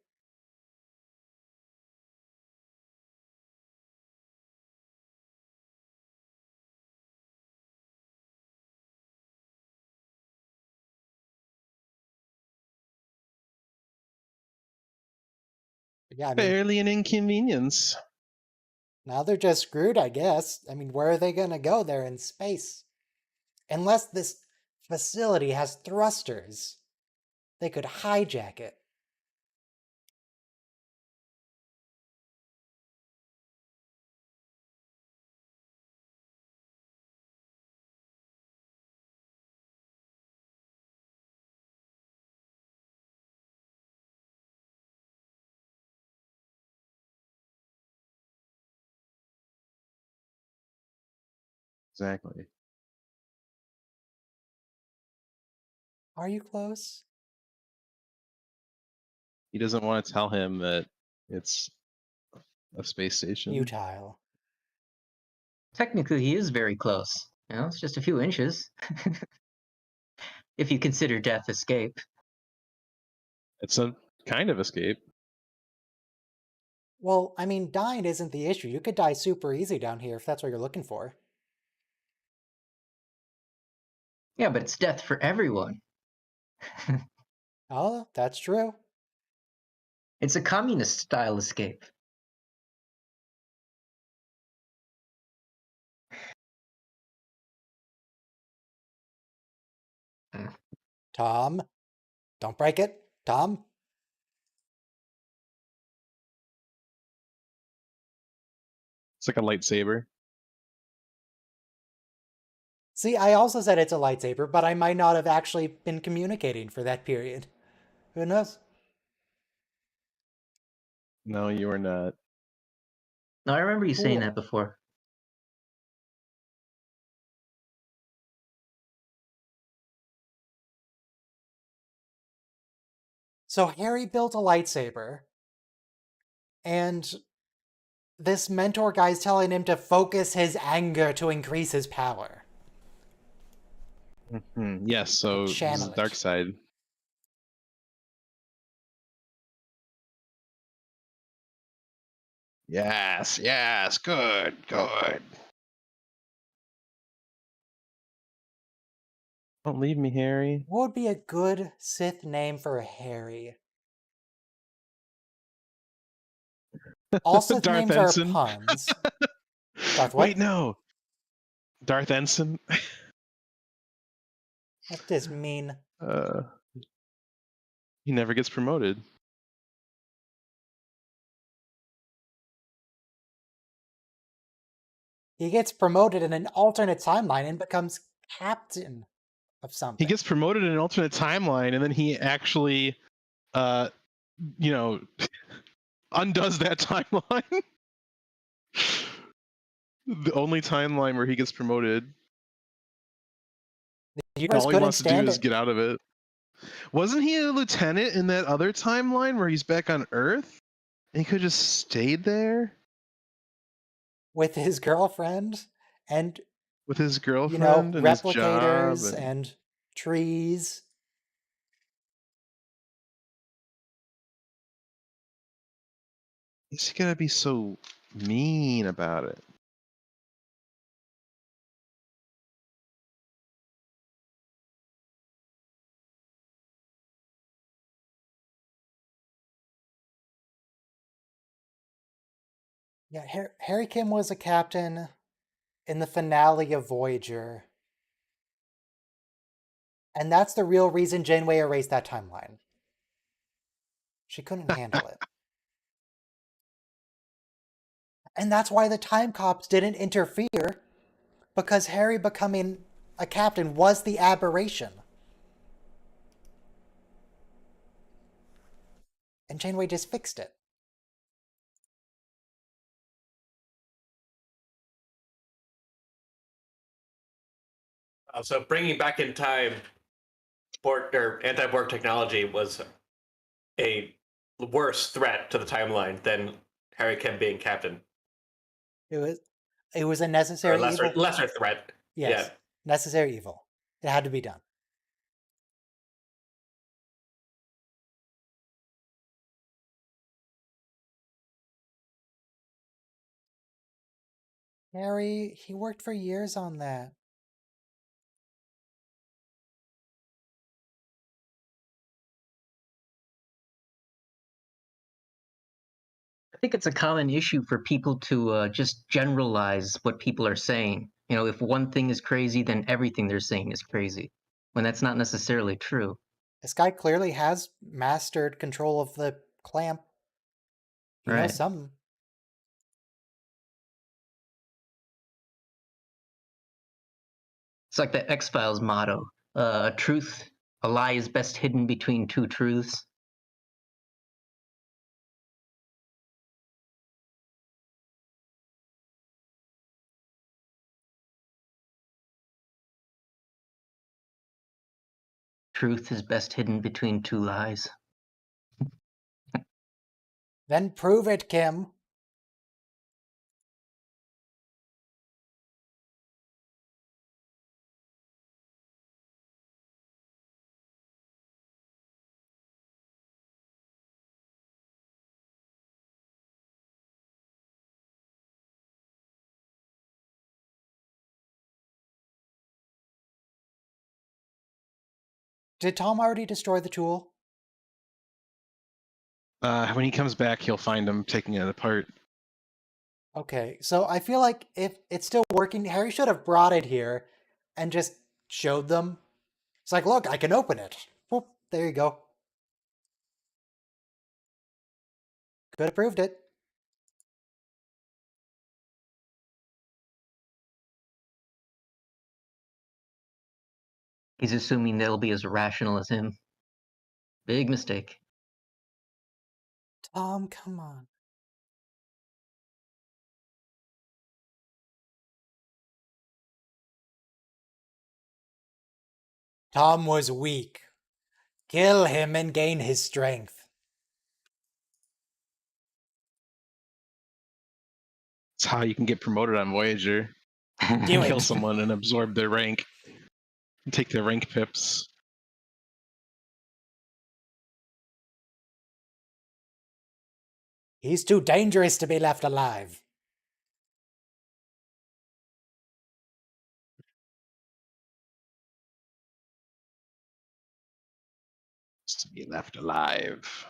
Yeah, I mean, Barely an inconvenience. now they're just screwed, I guess. I mean, where are they gonna go? They're in space. Unless this facility has thrusters, they could hijack it. Exactly. Are you close? He doesn't want to tell him that it's a space station. Futile. technically, he is very close. You know, it's just a few inches. If you consider death escape. It's a kind of escape. Well, I mean, dying isn't the issue. You could die super easy down here if that's what you're looking for. Yeah, but it's death for everyone. Oh, that's true. It's a communist style escape. Tom, don't break it. Tom? It's like a lightsaber. See, I also said it's a lightsaber, but I might not have actually been communicating for that period. Who knows? No, you are not. No, I remember you saying Cool. that before. So Harry built a lightsaber, and this mentor guy's telling him to focus his anger to increase his power. Yes, so this is Channel the it. dark side. Yes, yes, good, good. Don't leave me, Harry. What would be a good Sith name for Harry? All Sith Darth names are Ensign. puns. Darth what? Wait, no. Darth Ensign. That is mean. He never gets promoted. He gets promoted in an alternate timeline and becomes captain of something. He gets promoted in an alternate timeline, and then he actually, you know, undoes that timeline. The only timeline where he gets promoted. The universe All he couldn't wants to do stand is it. get out of it. Wasn't he a lieutenant in that other timeline where he's back on Earth? And he could have just stayed there With his girlfriend and, with his you know, girlfriend and his job. replicators and trees. He's gonna be so mean about it. Yeah, Harry Kim was a captain in the finale of Voyager. And that's the real reason Janeway erased that timeline. She couldn't handle it. And that's why the time cops didn't interfere, because Harry becoming a captain was the aberration. And Janeway just fixed it. So bringing back in time Borg or anti-Borg technology was a worse threat to the timeline than Harry Kim being captain. It was a Or necessary lesser evil. lesser threat. Yes, Yeah. necessary evil. It had to be done. Harry, he worked for years on that. I think it's a common issue for people to just generalize what people are saying. You know, if one thing is crazy, then everything they're saying is crazy, when that's not necessarily true. This guy clearly has mastered control of the clamp. He knows Right. something. It's like the X-Files motto: a lie is best hidden between two truths. Truth is best hidden between two lies. Then prove it, Kim. Did Tom already destroy the tool? When he comes back, he'll find him taking it apart. Okay, so I feel like if it's still working, Harry should have brought it here and just showed them. It's like, look, I can open it. Whoop, there you go. Could have proved it. He's assuming they'll be as rational as him. Big mistake. Tom, come on. Tom was weak. Kill him and gain his strength. It's how you can get promoted on Voyager. Do Kill it. someone and absorb their rank. Take their rank pips. He's too dangerous to be left alive. Just to be left alive.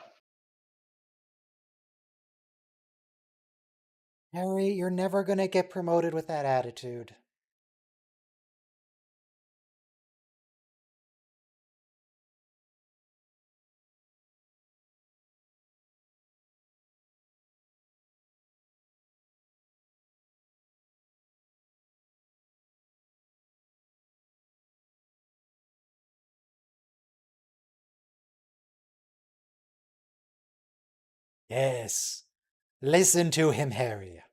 Harry, you're never gonna get promoted with that attitude. Yes. Listen to him, Harry.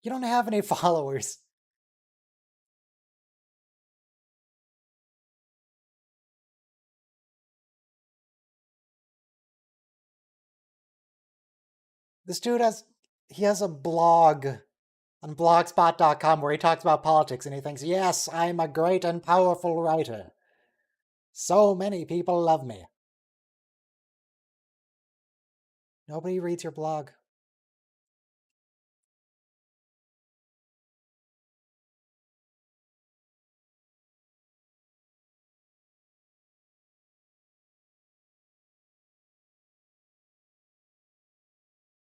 You don't have any followers. This dude has a blog on blogspot.com where he talks about politics and he thinks, yes, I'm a great and powerful writer. So many people love me. Nobody reads your blog.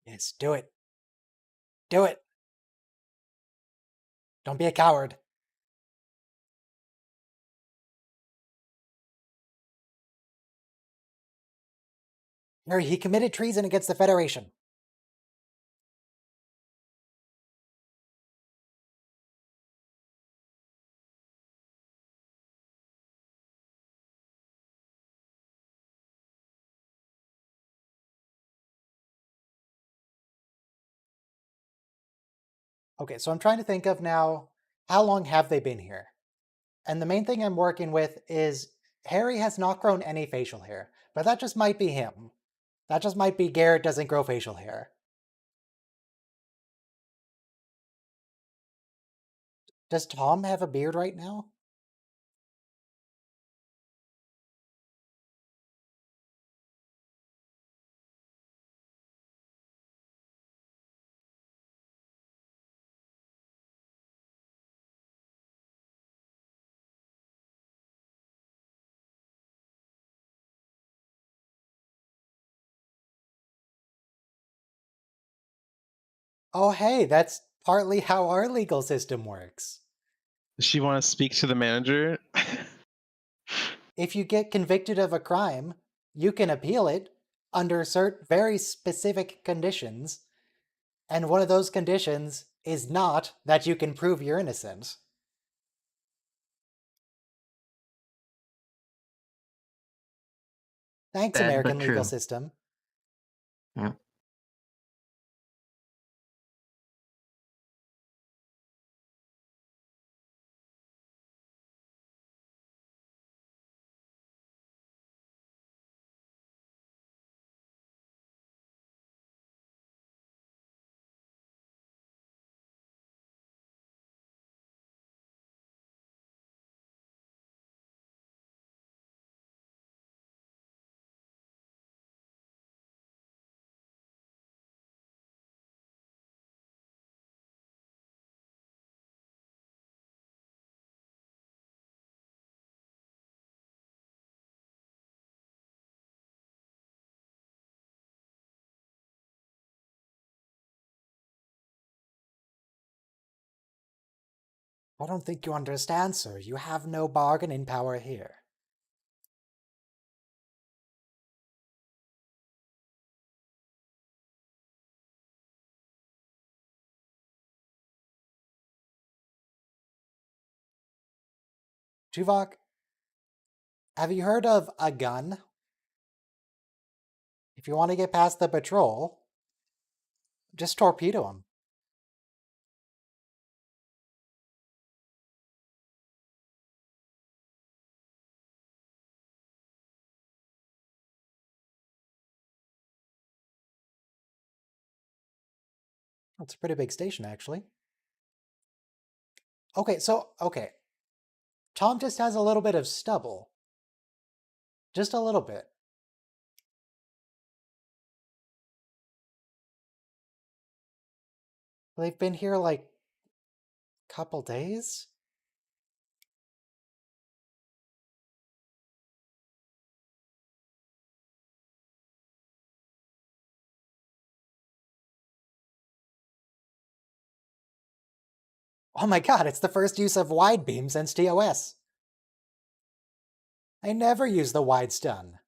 Yes, do it. Do it. Don't be a coward. Harry, he committed treason against the Federation. Okay, so I'm trying to think of now, how long have they been here? And the main thing I'm working with is Harry has not grown any facial hair, but that just might be him. That just might be Garrett doesn't grow facial hair. Does Tom have a beard right now? Oh, hey, that's partly how our legal system works. Does she want to speak to the manager? If you get convicted of a crime, you can appeal it under certain very specific conditions. And one of those conditions is not that you can prove you're innocent. Thanks, Bad American but legal true. system. Yeah. I don't think you understand, sir. You have no bargaining power here. Tuvok, have you heard of a gun? If you want to get past the patrol, just torpedo him. It's a pretty big station, actually. Okay. Tom just has a little bit of stubble. Just a little bit. They've been here like a couple days? Oh my god, it's the first use of wide beam since TOS. I never use the wide stun.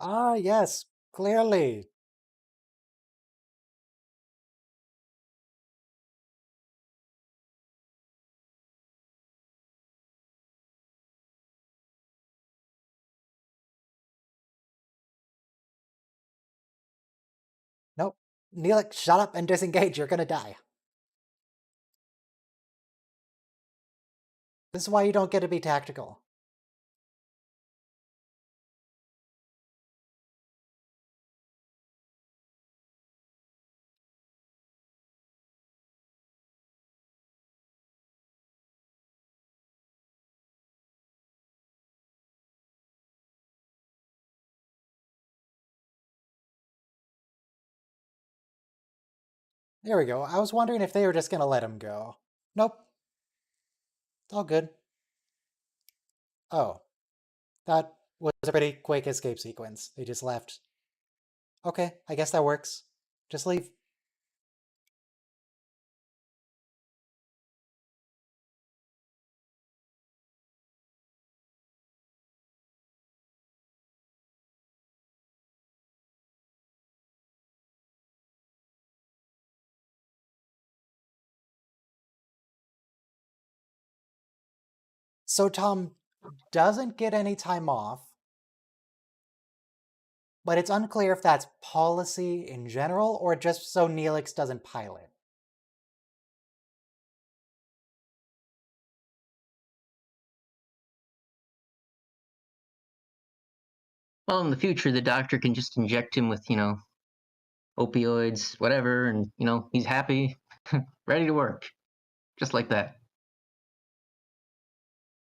Ah, yes, clearly. Nope. Neelix, shut up and disengage. You're gonna die. This is why you don't get to be tactical. There we go. I was wondering if they were just gonna let him go. Nope. It's all good. Oh. That was a pretty quick escape sequence. They just left. Okay, I guess that works. Just leave. So Tom doesn't get any time off, but it's unclear if that's policy in general or just so Neelix doesn't pilot. Well, in the future, the doctor can just inject him with, opioids, whatever, and, he's happy, ready to work. Just like that.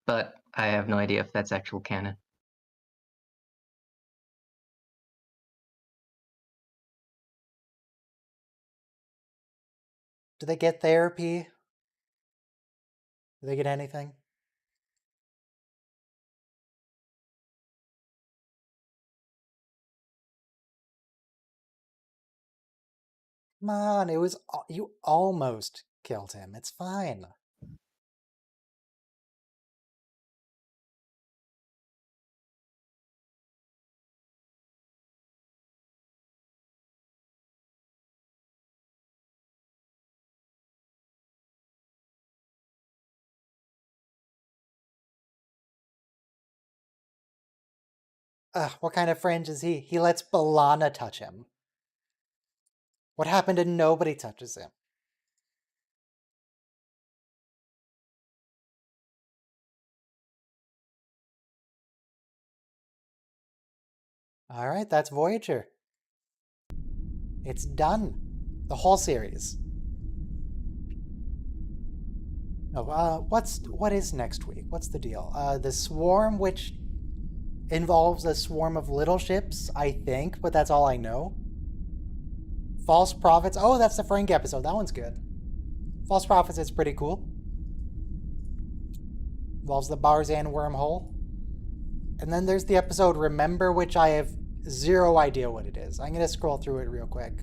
But I have no idea if that's actual canon. Do they get therapy? Do they get anything? Come on, you almost killed him. It's fine. What kind of fringe is he? He lets Balana touch him. What happened to nobody touches him? Alright, that's Voyager. It's done. The whole series. Oh, what is next week? What's the deal? The Swarm, which involves a swarm of little ships, I think, but that's all I know. False Prophets. Oh, that's the Frank episode. That one's good. False Prophets is pretty cool. Involves the Barzan wormhole. And then there's the episode Remember, which I have zero idea what it is. I'm going to scroll through it real quick.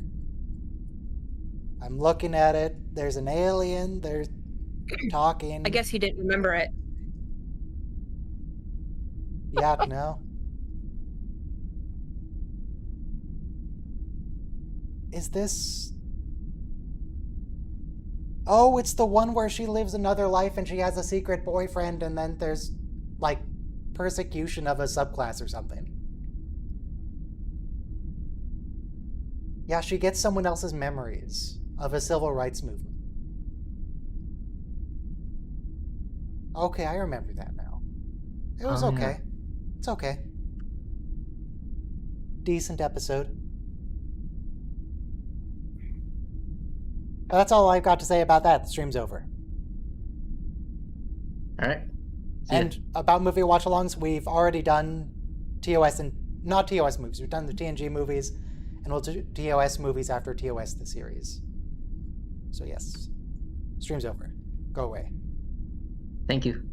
I'm looking at it. There's an alien. There's talking. I guess he didn't remember it. Yeah, no. Is this... Oh, it's the one where she lives another life and she has a secret boyfriend, and then there's, like, persecution of a subclass or something. Yeah, she gets someone else's memories of a civil rights movement. Okay, I remember that now. It was Oh, yeah. okay. It's okay. Decent episode. That's all I've got to say about that. The stream's over. All right. See ya. And about movie watch-alongs, we've already done TOS and not TOS movies. We've done the TNG movies, and we'll do TOS movies after TOS the series. So yes, stream's over. Go away. Thank you.